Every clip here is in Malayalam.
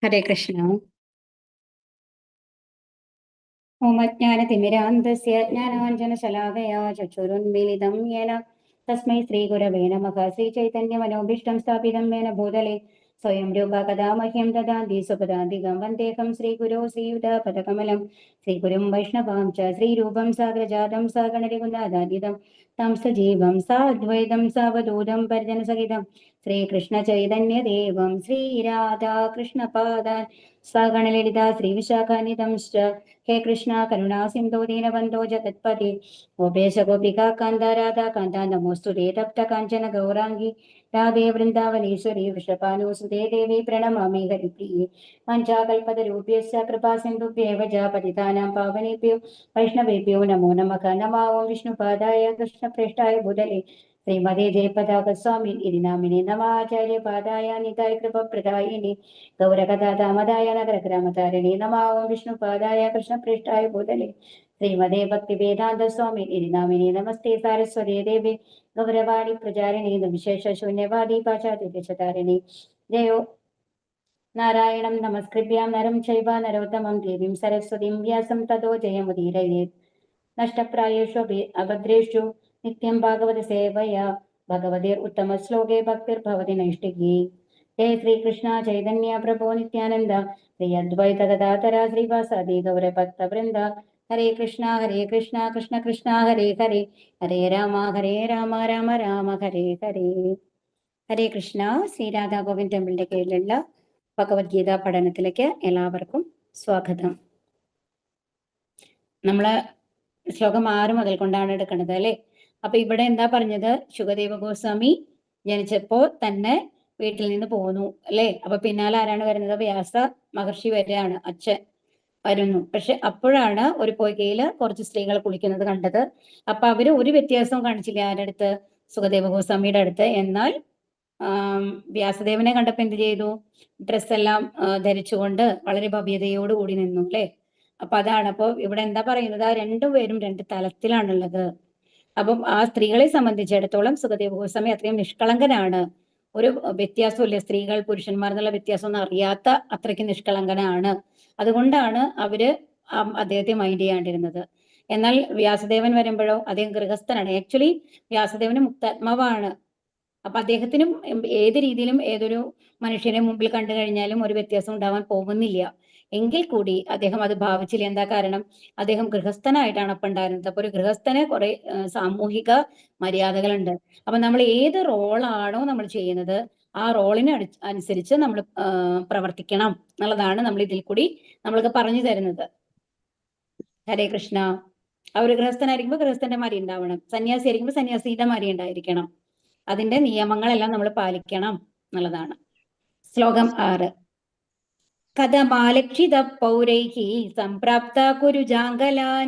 ഹരേ കൃഷ്ണ. ഓം അജ്ഞാനതിമിരാന്ധസ്യ ജ്ഞാനാഞ്ജനശലാകയാ ചക്ഷുരുന്മീലിതം യേന തസ്മൈ ശ്രീഗുരവേ നമഃ. ശ്രീചൈതന്യമനോഭീഷ്ടം സ്ഥാപിതം യേന ഭൂതലേ സ്വയം രൂപ കഥാ മഹ്യം ദദാതി സ്വപദാന്തികം വന്ദേഹം ശ്രീഗുരോ ശ്രീയുതപദകമലം ശ്രീഗുരും വൈഷ്ണവാം ച ശ്രീരൂപം സാഗ്രജാതം സഗണരഘുനാഥാതീതം തം സജീവം സാദ്വൈതം സാവധൂതം പരിജനസഹിതം ശ്രീകൃഷ്ണചൈതന്യദേവം ശ്രീരാധാകൃഷ്ണപാദാൻ സഗണലളിതാ ശ്രീവിശാഖാനിധംശ്ച. ഹേ കൃഷ്ണ കരുണാ സിന്ധോ ദീനബന്ധോ ജഗത്പതി ഗോപേശ ഗോപികാ കാന്ത രാധാ കാന്ത നമോസ്തുതേ തപ്ത കാഞ്ചന ഗൗരാംഗി രാധേ വൃന്ദാവനീശ്വരി വൃഷഭാനുസുതേ ദേവി പ്രണമാമി ഹരിപ്രിയേ. പഞ്ചാകൽപതരൂപ്യശ്ച കൃപാ സിന്ധുഭ്യേവ ച പതിതാനാം പാവനേഭ്യോ വൈഷ്ണവേഭ്യോ നമോ നമഃ. നമോ വിഷ്ണുപാദായ കൃഷ്ണപ്രേഷ്ഠായ ഭൂതലേ ശ്രീമതേ ജയപതാക സ്വാമി ഇതി നാമിനെ. നമാചാര്യ പാദായ നിതായ കൃപപ്രദായിനി ഗൗരകഥാമതായ നഗരഗ്രാമതാരിണി. നമോ വിഷ്ണുപാദായ കൃഷ്ണപ്രേഷ്ഠായ ഭൂതലേ ശ്രീമതേ ഭക്തിവേദാന്ത സ്വാമി ഇതി നാമിനെ. നമസ്തേ സാരസ്വതേ ദേവി ഗൗരവാണി പ്രചാരിണി വിശേഷ ശൂന്യവാദി പാശ്ചാത്യദേശതാരിണി. ജയോ നാരായണം നമസ്കൃഭ്യാം നരം ചൈവ നരോത്തമം ദേവീം സരസ്വതീം വ്യാസം തതോ ജയമുദീരയേത്. നഷ്ടപ്രായേഷു അഭദ്രേഷു നിത്യം ഭാഗവത സേവയാ ഭഗവതീർ ഉത്തമ ശ്ലോകേ ഭക്തിർഭവതി നൈഷ്ഠികീ. ജയ ശ്രീകൃഷ്ണ ചൈതന്യ പ്രഭോ നിത്യാനന്ദ ശ്രീ അദ്വൈത ഗദാധര ശ്രീവാസാദി ഗൗരഭക്തവൃന്ദ. ഹരേ കൃഷ്ണ കൃഷ്ണ കൃഷ്ണ ഹരേ ഹരേ ഹരേ രാമ രാമ രാമ ഹരേ ഹരേ. ഹരേ കൃഷ്ണ. ശ്രീരാധാ ഗോവിന്ദ് ടെമ്പിളിന്റെ കീഴിലുള്ള ഭഗവത്ഗീത പഠനത്തിലേക്ക് എല്ലാവർക്കും സ്വാഗതം. നമ്മള് ശ്ലോകം 6 മുതൽ കൊണ്ടാണ് എടുക്കുന്നത് അല്ലെ. അപ്പൊ ഇവിടെ എന്താ പറഞ്ഞത്? ശുകദേവ ഗോസ്വാമി ജനിച്ചപ്പോ തന്നെ വീട്ടിൽ നിന്ന് പോന്നു അല്ലെ. അപ്പൊ പിന്നാലെ ആരാണ് വരുന്നത്? വ്യാസ മഹർഷി വരികയാണ്, അച്ഛൻ വരുന്നു. പക്ഷെ അപ്പോഴാണ് ഒരു പൊയ്കയില് കുറച്ച് സ്ത്രീകൾ കുളിക്കുന്നത് കണ്ടത്. അപ്പൊ അവര് ഒരു വ്യത്യാസവും കാണിച്ചില്ല ആരുടെ അടുത്ത്? സുഖദേവ ഗോസ്വാമിയുടെ അടുത്ത്. എന്നാൽ വ്യാസദേവനെ കണ്ടപ്പോ എന്ത് ചെയ്തു? ഡ്രസ്സെല്ലാം ധരിച്ചുകൊണ്ട് വളരെ ഭവ്യതയോട് കൂടി നിന്നു അല്ലെ. അപ്പൊ അതാണ്. അപ്പൊ ഇവിടെ എന്താ പറയുന്നത്? ആ രണ്ടുപേരും 2 തലത്തിലാണുള്ളത്. അപ്പം ആ സ്ത്രീകളെ സംബന്ധിച്ചിടത്തോളം സുഖദേവ ഗോസ്വാമി അത്രയും നിഷ്കളങ്കനാണ്. ഒരു വ്യത്യാസമില്ല, സ്ത്രീകൾ പുരുഷന്മാർ എന്നുള്ള വ്യത്യാസം ഒന്നും അറിയാത്ത അത്രയ്ക്ക് നിഷ്കളങ്കനാണ്. അതുകൊണ്ടാണ് അവര് അദ്ദേഹത്തെ മൈൻഡ് ചെയ്യാണ്ടിരുന്നത്. എന്നാൽ വ്യാസദേവൻ വരുമ്പോഴോ അദ്ദേഹം ഗൃഹസ്ഥനാണ്. ആക്ച്വലി വ്യാസദേവന് മുക്താത്മാവാണ്. അപ്പൊ അദ്ദേഹത്തിനും ഏത് രീതിയിലും ഏതൊരു മനുഷ്യനെ മുമ്പിൽ കണ്ടു കഴിഞ്ഞാലും ഒരു വ്യത്യാസം ഉണ്ടാവാൻ പോകുന്നില്ല. എങ്കിൽ കൂടി അദ്ദേഹം അത് ഭാവിച്ചില്ല. എന്താ കാരണം? അദ്ദേഹം ഗൃഹസ്ഥനായിട്ടാണ് അപ്പൊ ഉണ്ടായിരുന്നത്. അപ്പൊ ഒരു ഗൃഹസ്ഥന് കുറെ സാമൂഹിക മര്യാദകളുണ്ട്. അപ്പൊ നമ്മൾ ഏത് റോളാണോ നമ്മൾ ചെയ്യുന്നത് ആ റോളിന് അനുസരിച്ച് നമ്മൾ പ്രവർത്തിക്കണം എന്നുള്ളതാണ് നമ്മൾ ഇതിൽ കൂടി നമ്മൾക്ക് പറഞ്ഞു തരുന്നത്. ഹരേ കൃഷ്ണ. ആ ഒരു ഗൃഹസ്ഥനായിരിക്കുമ്പോൾ ഗൃഹസ്ഥന്റെ മാരി ഉണ്ടാവണം, സന്യാസി ആയിരിക്കുമ്പോൾ സന്യാസിയുടെ മാരി ഉണ്ടായിരിക്കണം. അതിന്റെ നിയമങ്ങളെല്ലാം നമ്മൾ പാലിക്കണം എന്നുള്ളതാണ്. ശ്ലോകം 6. കഥമാലക്ഷിത പൗരൈഹി സംപ്രാപ്ത കുരുജാംഗലാൻ.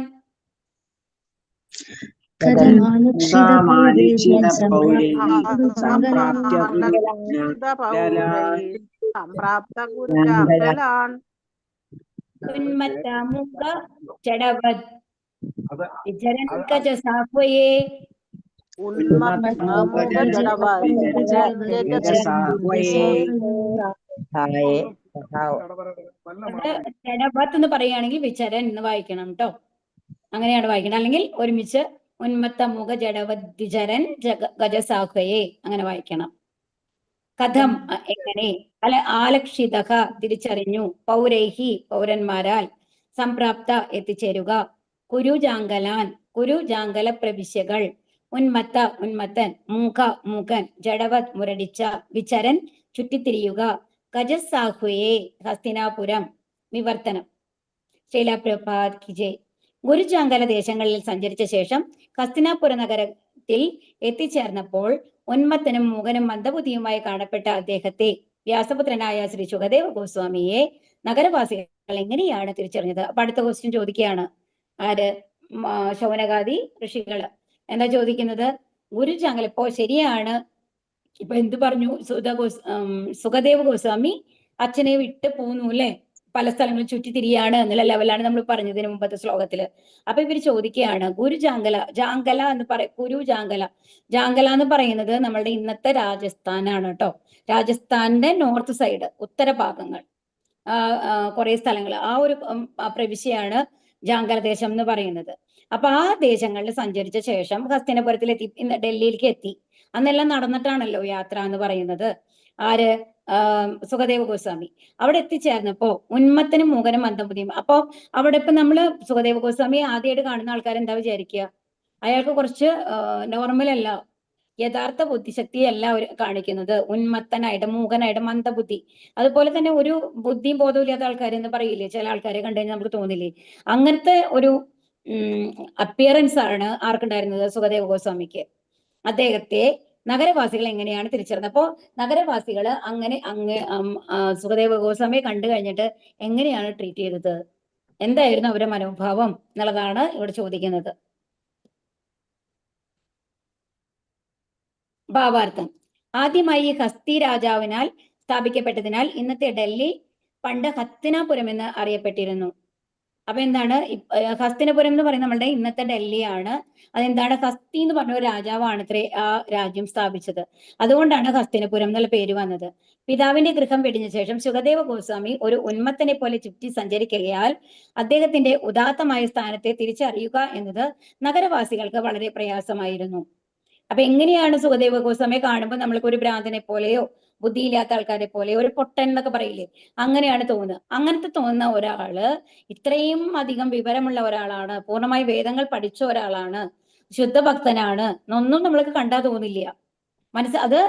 ഉന്മത്തമുഖ ജഡവത് വിചരൻ ഗജസാഹ്വയേ. ജഡവത് എന്ന് പറയുകയാണെങ്കിൽ വിചരൻ എന്ന് വായിക്കണം കേട്ടോ. അങ്ങനെയാണ് വായിക്കണം. അല്ലെങ്കിൽ ഒരുമിച്ച് ഉന്മത്തമുഖ ജഡവത് വിചരൻ ഗജസാഹ്വയേ അങ്ങനെ വായിക്കണം. കഥം എങ്ങനെ? ആലക്ഷിത തിരിച്ചറിഞ്ഞു, പൗരൈഹി പൗരന്മാരാൽ, സംപ്രാപ്ത എത്തിച്ചേരുക, കുരുജാങ്കലാൻ കുരുജാങ്കല പ്രവിശ്യകൾ, ഉന്മത്ത ഉന്മത്തൻ, മൂക മൂകൻ, ജഡവത് മുരടിച്ച, വിചരൻ ചുറ്റിത്തിരിയുക, ഗജസാഹ്വയെ ഹസ്തിനാപുരം വിവർത്തനം. ശൈലപ്രഭാത് കി ജയ്. ഗുരുജാങ്കല ദേശങ്ങളിൽ സഞ്ചരിച്ച ശേഷം ഹസ്തിനാപുര നഗരത്തിൽ എത്തിച്ചേർന്നപ്പോൾ ഉന്മത്തനും മൂകനും മന്ദബുദ്ധിയുമായി കാണപ്പെട്ട അദ്ദേഹത്തെ, വ്യാസപുത്രനായ ശ്രീ ശുകദേവ ഗോസ്വാമിയെ നഗരവാസികൾ എങ്ങനെയാണ് തിരിച്ചറിഞ്ഞത്? അപ്പൊ അടുത്ത ക്വസ്റ്റ്യൻ ചോദിക്കുകയാണ്. ആര്? ശൗനകാദി ഋഷികള് എന്താ ചോദിക്കുന്നത്? ഗുരുജാങ്കല. ഇപ്പോ ശരിയാണ്, ഇപ്പൊ എന്ത് പറഞ്ഞു? സുഖദേവ ഗോസ്വാമി അച്ഛനെ വിട്ട് പോന്നു അല്ലെ, പല സ്ഥലങ്ങളിൽ ചുറ്റിത്തിരിയാണ് എന്നുള്ള ലെവലാണ് നമ്മൾ പറഞ്ഞതിന് മുമ്പത്തെ ശ്ലോകത്തില്. അപ്പൊ ഇവര് ചോദിക്കുകയാണ്, ഗുരുജാങ്കല, ജാങ്കല എന്ന് കുരുജാങ്കല, ജാങ്കല എന്ന് പറയുന്നത് നമ്മളുടെ ഇന്നത്തെ രാജസ്ഥാനാണ് കേട്ടോ. രാജസ്ഥാന്റെ നോർത്ത് സൈഡ്, ഉത്തരഭാഗങ്ങൾ. കുറെ സ്ഥലങ്ങൾ, ആ ഒരു പ്രവിശ്യയാണ് ജാങ്കരദേശം എന്ന് പറയുന്നത്. അപ്പൊ ആ ദേശങ്ങളിൽ സഞ്ചരിച്ച ശേഷം ഹസ്തിനപുരത്തിലെത്തി, ഡൽഹിയിലേക്ക് എത്തി. അന്നെല്ലാം നടന്നിട്ടാണല്ലോ യാത്ര എന്ന് പറയുന്നത്. ആര്? സുഖദേവ ഗോസ്വാമി അവിടെ എത്തിച്ചേർന്നപ്പോ ഉന്മത്തനും മൂകനും മന്ദബുദ്ധിയും. അപ്പൊ അവിടെ ഇപ്പൊ നമ്മള് സുഖദേവ ഗോസ്വാമിയെ ആദ്യമായിട്ട് കാണുന്ന ആൾക്കാർ എന്താ വിചാരിക്കുക? അയാൾക്ക് കുറച്ച് നോർമൽ അല്ല, യഥാർത്ഥ ബുദ്ധിശക്തിയല്ല അവർ കാണിക്കുന്നത്. ഉന്മത്തനായിട്ട്, മൂകനായിട്ട്, മന്ദബുദ്ധി. അതുപോലെ തന്നെ ഒരു ബുദ്ധിയും ബോധവും ഇല്ലാത്ത ആൾക്കാർ എന്ന് പറയില്ലേ, ചില ആൾക്കാരെ കണ്ടു കഴിഞ്ഞാൽ നമുക്ക് തോന്നില്ലേ, അങ്ങനത്തെ ഒരു അപ്പിയറൻസ് ആണ് ആർക്കുണ്ടായിരുന്നത്? സുഖദേവ ഗോസ്വാമിക്ക്. അദ്ദേഹത്തെ നഗരവാസികൾ എങ്ങനെയാണ് തിരിച്ചറിഞ്ഞത്? അപ്പോ നഗരവാസികൾ അങ്ങനെ സുഖദേവ ഗോസ്വാമിയെ കണ്ടു കഴിഞ്ഞിട്ട് എങ്ങനെയാണ് ട്രീറ്റ് ചെയ്തത്? എന്തായിരുന്നു അവരുടെ മനോഭാവം എന്നുള്ളതാണ് ഇവിടെ ചോദിക്കുന്നത്. ഭാവാർത്ഥം: ആദ്യമായി ഹസ്തി രാജാവിനാൽ സ്ഥാപിക്കപ്പെട്ടതിനാൽ ഇന്നത്തെ ഡൽഹി പണ്ട് ഹസ്തിനാപുരം എന്ന് അറിയപ്പെട്ടിരുന്നു. അപ്പൊ എന്താണ്? ഹസ്തിനപുരം എന്ന് പറയുന്നത് നമ്മളുടെ ഇന്നത്തെ ഡൽഹിയാണ്. അതെന്താണ്? ഹസ്തി എന്ന് പറഞ്ഞ ഒരു രാജാവാണ് ഇത്രേ ആ രാജ്യം സ്ഥാപിച്ചത്. അതുകൊണ്ടാണ് ഹസ്തിനപുരം എന്നുള്ള പേര് വന്നത്. പിതാവിന്റെ ഗൃഹം വെടിഞ്ഞ ശേഷം സുഖദേവ ഗോസ്വാമി ഒരു ഉന്മത്തനെ പോലെ ചുറ്റി സഞ്ചരിക്കുകയാൽ അദ്ദേഹത്തിന്റെ ഉദാത്തമായ സ്ഥാനത്തെ തിരിച്ചറിയുക എന്നത് നഗരവാസികൾക്ക് വളരെ പ്രയാസമായിരുന്നു. അപ്പൊ എങ്ങനെയാണ് സുഖദേവ ഗോസ്വാമിയെ കാണുമ്പോൾ നമ്മൾക്ക് ഒരു ഭ്രാന്തനെ പോലെയോ ബുദ്ധിയില്ലാത്ത ആൾക്കാരെ പോലെയോ, ഒരു പൊട്ടൻ എന്നൊക്കെ പറയില്ലേ, അങ്ങനെയാണ് തോന്നുന്നത്. അങ്ങനത്തെ തോന്നുന്ന ഒരാള് ഇത്രയും അധികം വിവരമുള്ള ഒരാളാണ്, പൂർണ്ണമായി വേദങ്ങൾ പഠിച്ച ഒരാളാണ്, ശുദ്ധഭക്തനാണ് എന്നൊന്നും നമ്മൾക്ക് കണ്ടാ തോന്നില്ല. അത്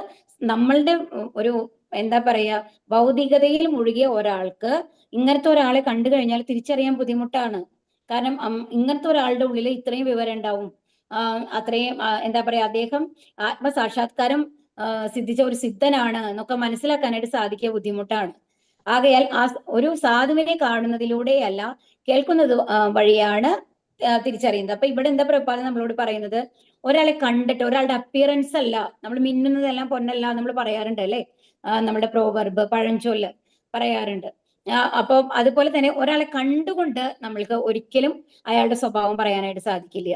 നമ്മളുടെ ഒരു എന്താ പറയാ, ഭൗതികതയിൽ മുഴുകിയ ഒരാൾക്ക് ഇങ്ങനത്തെ ഒരാളെ കണ്ടു കഴിഞ്ഞാൽ തിരിച്ചറിയാൻ ബുദ്ധിമുട്ടാണ്. കാരണം ഇങ്ങനത്തെ ഒരാളുടെ ഉള്ളിൽ ഇത്രയും വിവരം ഉണ്ടാവും. അത്രയും എന്താ പറയാ, അദ്ദേഹം ആത്മസാക്ഷാത്കാരം സിദ്ധിച്ച ഒരു സിദ്ധനാണ് എന്നൊക്കെ മനസ്സിലാക്കാനായിട്ട് സാധിക്കുക ബുദ്ധിമുട്ടാണ്. ആകയാൽ ഒരു സാധുവിനെ കാണുന്നതിലൂടെയല്ല, കേൾക്കുന്നത് വഴിയാണ് തിരിച്ചറിയുന്നത്. അപ്പൊ ഇവിടെ എന്താ പ്രഭാതം നമ്മളോട് പറയുന്നത്? ഒരാളെ കണ്ടിട്ട്, ഒരാളുടെ അപ്പിയറൻസ് അല്ല, നമ്മൾ മിന്നുന്നതെല്ലാം പൊന്നല്ല നമ്മൾ പറയാറുണ്ട് അല്ലെ, നമ്മുടെ പ്രോവർബ്, പഴഞ്ചൊല്ല് പറയാറുണ്ട്. അപ്പൊ അതുപോലെ തന്നെ ഒരാളെ കണ്ടുകൊണ്ട് നമ്മൾക്ക് ഒരിക്കലും അയാളുടെ സ്വഭാവം പറയാനായിട്ട് സാധിക്കില്ല.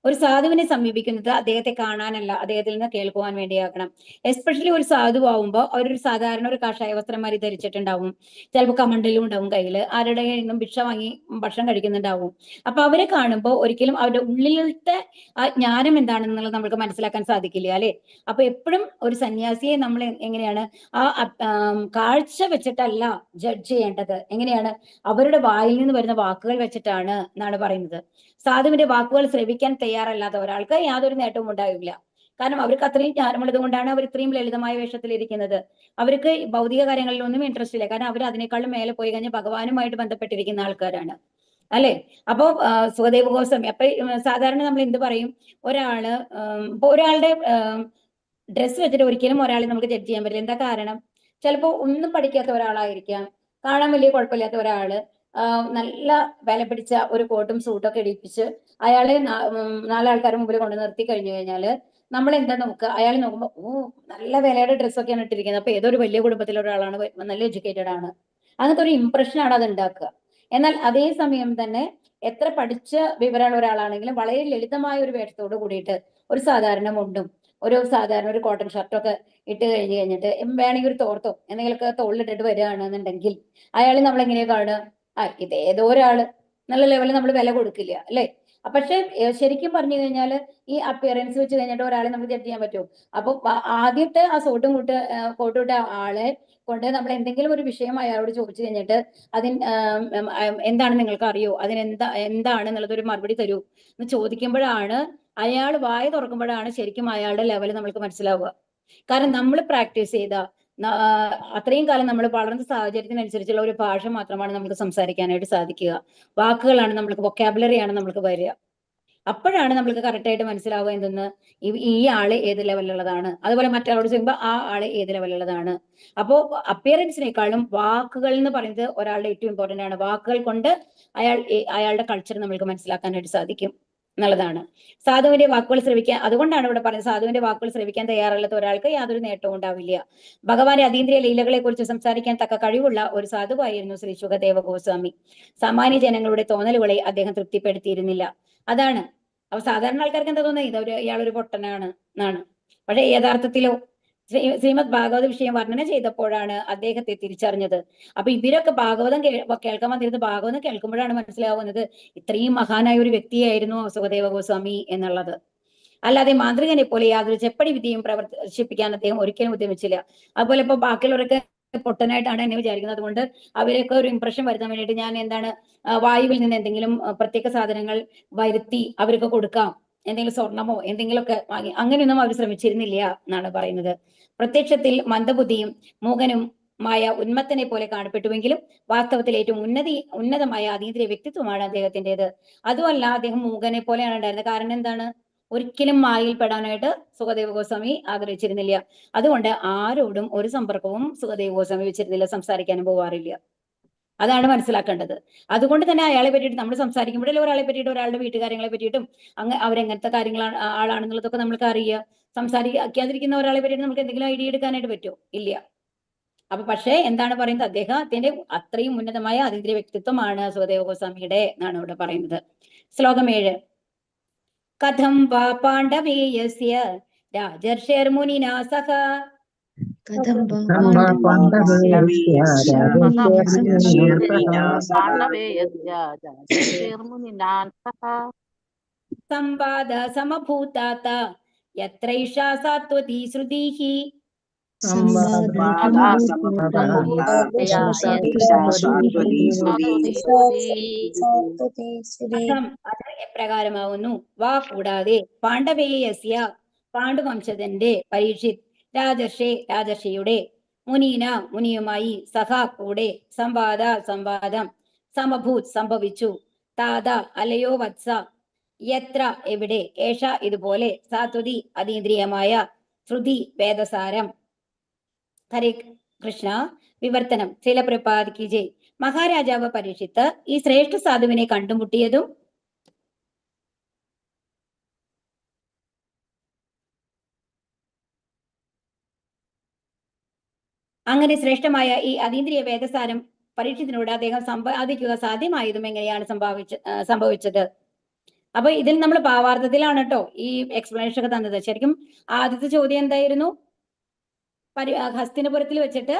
ഒരു സാധുവിനെ സമീപിക്കുന്നത് അദ്ദേഹത്തെ കാണാനല്ല, അദ്ദേഹത്തിൽ നിന്ന് കേൾക്കുവാൻ വേണ്ടിയാക്കണം. എസ്പെഷ്യലി ഒരു സാധുവാകുമ്പോൾ അവരൊരു സാധാരണ ഒരു കാഷായ വസ്ത്രം മാതിരി ധരിച്ചിട്ടുണ്ടാവും, ചിലപ്പോൾ കമണ്ടലും ഉണ്ടാവും കയ്യിൽ, ആരുടെ നിന്നും ഭിക്ഷ വാങ്ങി ഭക്ഷണം കഴിക്കുന്നുണ്ടാവും. അപ്പൊ അവരെ കാണുമ്പോൾ ഒരിക്കലും അവരുടെ ഉള്ളിലത്തെ ആ ജ്ഞാനം എന്താണെന്നുള്ളത് നമുക്ക് മനസ്സിലാക്കാൻ സാധിക്കില്ല അല്ലെ. അപ്പൊ എപ്പോഴും ഒരു സന്യാസിയെ നമ്മൾ എങ്ങനെയാണ് കാഴ്ച വെച്ചിട്ടല്ല ജഡ്ജ് ചെയ്യേണ്ടത്. എങ്ങനെയാണ്? അവരുടെ വായിൽ നിന്ന് വരുന്ന വാക്കുകൾ വെച്ചിട്ടാണ് എന്നാണ് പറയുന്നത്. സാധുവിന്റെ വാക്കുകൾ ശ്രവിക്കാൻ തയ്യാറല്ലാത്ത ഒരാൾക്ക് യാതൊരു നേട്ടവും ഉണ്ടാവില്ല. കാരണം അവർക്ക് അത്രയും ജ്ഞാനമുള്ളത് കൊണ്ടാണ് അവർ ഇത്രയും ലളിതമായ വേഷത്തിൽ ഇരിക്കുന്നത്. അവർക്ക് ഭൗതിക കാര്യങ്ങളിലൊന്നും ഇൻട്രസ്റ്റ് ഇല്ല. കാരണം അവർ അതിനേക്കാളും മേലെ പോയി കഴിഞ്ഞാൽ ഭഗവാനുമായിട്ട് ബന്ധപ്പെട്ടിരിക്കുന്ന ആൾക്കാരാണ് അല്ലെ. അപ്പോ സുഖദേവ ഗോസ്വാമി, അപ്പൊ സാധാരണ നമ്മൾ എന്ത് പറയും? ഒരാള് ഇപ്പൊ ഒരാളുടെ ഡ്രസ്സ് വെച്ചിട്ട് ഒരിക്കലും ഒരാളെ നമുക്ക് ജഡ്ജ് ചെയ്യാൻ പറ്റില്ല. എന്താ കാരണം? ചിലപ്പോ ഒന്നും പഠിക്കാത്ത ഒരാളായിരിക്കാം, കാണാൻ വലിയ കുഴപ്പമില്ലാത്ത ഒരാള് നല്ല വില പിടിച്ച ഒരു കോട്ടും സൂട്ടും ഒക്കെ ഇടിപ്പിച്ച് അയാളെ നാലാൾക്കാരുടെ മുമ്പിൽ കൊണ്ട് നിർത്തി കഴിഞ്ഞു കഴിഞ്ഞാല് നമ്മൾ എന്താ നോക്കുക? അയാൾ നോക്കുമ്പോൾ, ഓ, നല്ല വിലയുടെ ഡ്രസ്സൊക്കെയാണ് ഇട്ടിരിക്കുന്നത്, അപ്പൊ ഏതൊരു വലിയ കുടുംബത്തിലെ ഒരാളാണ്, നല്ല എഡ്യൂക്കേറ്റഡ് ആണ്, അങ്ങനത്തെ ഒരു ഇംപ്രഷനാണ് അത് ഉണ്ടാക്കുക. എന്നാൽ അതേ സമയം തന്നെ എത്ര പഠിച്ച വിവരമുള്ള ഒരാളാണെങ്കിലും വളരെ ലളിതമായ ഒരു വേഷത്തോട് കൂടിയിട്ട് ഒരു സാധാരണ മുണ്ടും ഒരു സാധാരണ ഒരു കോട്ടൺ ഷർട്ടൊക്കെ ഇട്ട് കഴിഞ്ഞ് കഴിഞ്ഞിട്ട് വേണമെങ്കിൽ ഒരു തോർത്തോ എന്തെങ്കിലുമൊക്കെ തോളിലിട്ടിട്ട് വരികയാണെന്നുണ്ടെങ്കിൽ അയാൾ നമ്മൾ എങ്ങനെയാ കാണുക? ഇത് ഏതോ ഒരാള് നല്ല ലെവലിൽ നമ്മൾ വില കൊടുക്കില്ല അല്ലെ. പക്ഷെ ശരിക്കും പറഞ്ഞു കഴിഞ്ഞാല് ഈ അപ്പിയറൻസ് വെച്ച് കഴിഞ്ഞിട്ട് ഒരാളെ നമുക്ക് ജഡ്ജ് ചെയ്യാൻ പറ്റുമോ? അപ്പൊ ആദ്യത്തെ ആ കോട്ടുവിട്ട ആളെ കൊണ്ട് നമ്മൾ എന്തെങ്കിലും ഒരു വിഷയം അയാളോട് ചോദിച്ചു കഴിഞ്ഞിട്ട് എന്താണ് നിങ്ങൾക്ക് അറിയോ, എന്താണ് എന്നുള്ളത് ഒരു മറുപടി തരൂ എന്ന് ചോദിക്കുമ്പോഴാണ്, അയാൾ വായ തുറക്കുമ്പോഴാണ് ശരിക്കും അയാളുടെ ലെവൽ നമുക്ക് മനസ്സിലാവുക. കാരണം നമ്മൾ പ്രാക്ടീസ് ചെയ്ത അത്രയും കാലം നമ്മൾ വളർന്ന സാഹചര്യത്തിനനുസരിച്ചുള്ള ഒരു ഭാഷ മാത്രമാണ് നമുക്ക് സംസാരിക്കാനായിട്ട് സാധിക്കുക. വാക്കുകളാണ് നമ്മൾക്ക്, വൊക്കാബുലറിയാണ് നമ്മൾക്ക് വരിക. അപ്പോഴാണ് നമ്മൾക്ക് കറക്റ്റ് ആയിട്ട് മനസ്സിലാവുക എന്തെന്ന്, ഈ ആള് ഏത് ലെവലിലുള്ളതാണ്, അതുപോലെ മറ്റൊരാളോട് ചെയ്യുമ്പോൾ ആ ആള് ഏത് ലെവലിലുള്ളതാണ്. അപ്പോ അപ്പിയറൻസിനേക്കാളും വാക്കുകൾ എന്ന് പറയുന്നത് ഒരാളുടെ ഏറ്റവും ഇമ്പോർട്ടന്റ് ആണ്. വാക്കുകൾ കൊണ്ട് അയാളുടെ കൾച്ചർ നമ്മൾക്ക് മനസ്സിലാക്കാനായിട്ട് സാധിക്കും എന്നുള്ളതാണ്. സാധുവിന്റെ വാക്കുകൾ ശ്രവിക്കാൻ, അതുകൊണ്ടാണ് ഇവിടെ പറയുന്നത്, സാധുവിന്റെ വാക്കുകൾ ശ്രവിക്കാൻ തയ്യാറല്ലാത്ത ഒരാൾക്ക് യാതൊരു നേട്ടവും ഉണ്ടാവില്ല. ഭഗവാന്റെ അതീന്ദ്രിയ ലീലകളെ കുറിച്ച് സംസാരിക്കാൻ തക്ക കഴിവുള്ള ഒരു സാധുവായിരുന്നു ശ്രീ ശുകദേവ ഗോസ്വാമി. സാമാന്യ ജനങ്ങളുടെ തോന്നലുകളെ അദ്ദേഹം തൃപ്തിപ്പെടുത്തിയിരുന്നില്ല. അതാണ്. അപ്പൊ സാധാരണ ആൾക്കാർക്ക് എന്താ തോന്നുന്നത്? ഇയാളൊരു പൊട്ടനാണ് എന്നാണ്. പക്ഷെ യഥാർത്ഥത്തിലോ ശ്രീമദ് ഭാഗവത വിഷയം വർണ്ണന ചെയ്തപ്പോഴാണ് അദ്ദേഹത്തെ തിരിച്ചറിഞ്ഞത്. അപ്പൊ ഇവരൊക്കെ ഭാഗവതം കേൾക്കാൻ വന്നിരുന്നത് ഭാഗവതം കേൾക്കുമ്പോഴാണ് മനസ്സിലാവുന്നത് ഇത്രയും മഹാനായ ഒരു വ്യക്തിയായിരുന്നു സുഖദേവ ഗോസ്വാമി എന്നുള്ളത്. അല്ലാതെ മാന്ത്രികനെ പോലെ യാതൊരു ചെപ്പടി വിദ്യയും പ്രവർത്തിപ്പിക്കാൻ അദ്ദേഹം ഒരിക്കലും ഉദ്യമിച്ചില്ല. അതുപോലെ ഇപ്പൊ ബാക്കിയുള്ളവരൊക്കെ പൊട്ടനായിട്ടാണ് എന്നെ വിചാരിക്കുന്നത്. അതുകൊണ്ട് അവരൊക്കെ ഒരു ഇംപ്രഷൻ വരുത്താൻ വേണ്ടിയിട്ട് ഞാൻ എന്താണ് വായുവിൽ നിന്ന് എന്തെങ്കിലും പ്രത്യേക സാധനങ്ങൾ വരുത്തി അവർക്ക് കൊടുക്കാം, എന്തെങ്കിലും സ്വർണമോ എന്തെങ്കിലുമൊക്കെ വാങ്ങി, അങ്ങനെയൊന്നും അവർ ശ്രമിച്ചിരുന്നില്ല എന്നാണ് പറയുന്നത്. പ്രത്യക്ഷത്തിൽ മന്ദബുദ്ധിയും മൂകനും മായ ഉന്മത്തനെ പോലെ കാണപ്പെട്ടുവെങ്കിലും വാസ്തവത്തിൽ ഏറ്റവും ഉന്നതമായ അതീന്ദ്രിയ വ്യക്തിത്വമാണ് അദ്ദേഹത്തിൻ്റെത്. അതുമല്ല, അദ്ദേഹം മൂകനെ പോലെയാണ് ഉണ്ടായിരുന്നത്. കാരണം എന്താണ്, ഒരിക്കലും മായയിൽ പെടാനായിട്ട് സുഖദേവ ഗോസ്വാമി ആഗ്രഹിച്ചിരുന്നില്ല. അതുകൊണ്ട് ആരോടും ഒരു സമ്പർക്കവും സുഖദേവ ഗോസ്വാമി വെച്ചിരുന്നില്ല, സംസാരിക്കാനും പോവാറില്ല. അതാണ് മനസ്സിലാക്കേണ്ടത്. അതുകൊണ്ട് തന്നെ അയാളെ പറ്റിയിട്ട് നമ്മൾ സംസാരിക്കുമ്പോഴല്ലേ ഒരാളെ പറ്റിയിട്ട്, ഒരാളുടെ വീട്ടുകാര്യങ്ങളെ പറ്റിയിട്ടും അവരെങ്ങനത്തെ കാര്യങ്ങളാണ് ആളാണെന്നുള്ളതൊക്കെ നമ്മൾക്ക് അറിയുക. സംസാരിക്കാതിരിക്കുന്ന ഒരാളെ പറ്റിയിട്ട് നമുക്ക് എന്തെങ്കിലും ഐഡിയ എടുക്കാനായിട്ട് പറ്റുമോ? ഇല്ല. അപ്പൊ പക്ഷേ എന്താണ് പറയുന്നത്, അദ്ദേഹത്തിന്റെ അത്രയും ഉന്നതമായ അതീന്ദ്രിയ വ്യക്തിത്വമാണ് സുഖദേവ ഗോസ്വാമിയുടെ എന്നാണ് ഇവിടെ പറയുന്നത്. ശ്ലോകം 7. കഥം വാ പാണ്ഡവേയസ്യ രാജർഷേർമുനിനാ സഹ സംവാദ സമഭൂതാത യത്രൈഷാ സാത്വതി ശ്രുതിഃ അത് എപ്രകാരമാവുന്നു? വാ കൂടാതെ, പാണ്ഡവേയസ്യ പാണ്ഡുവംശജന്റെ, പരീക്ഷിത് രാജർഷിയുടെ, മുനീന മുനിയുമായി, സഹ കൂടെ, സംവാദം, സമഭൂത് സംഭവിച്ചു, താത അലയോ വത്സ, യത്ര എവിടെ, ഏഷ ഇതുപോലെ, സാത്വതി അതീന്ദ്രിയമായ, ശ്രുതി വേദസാരം. ഹരേ കൃഷ്ണ. വിവർത്തനം. ശ്രീല പ്രഭുപാദ് കി ജയ്. മഹാരാജാവ് പരീക്ഷിത്ത് ഈ ശ്രേഷ്ഠ സാധുവിനെ കണ്ടുമുട്ടിയതും അങ്ങനെ ശ്രേഷ്ഠമായ ഈ അതീന്ദ്രിയ വേദസാരം പരീക്ഷത്തിനോട് അദ്ദേഹം സമ്പാദിക്കുക സാധ്യമായതും എങ്ങനെയാണ് സംഭവിച്ചത്? അപ്പൊ ഇതിൽ നമ്മൾ ഭാവാർത്ഥത്തിലാണ് കേട്ടോ ഈ എക്സ്പ്ലനേഷൻ ഒക്കെ തന്നത്. ശരിക്കും ആദ്യത്തെ ചോദ്യം എന്തായിരുന്നു? ഹസ്തിനപുരത്തിൽ വെച്ചിട്ട്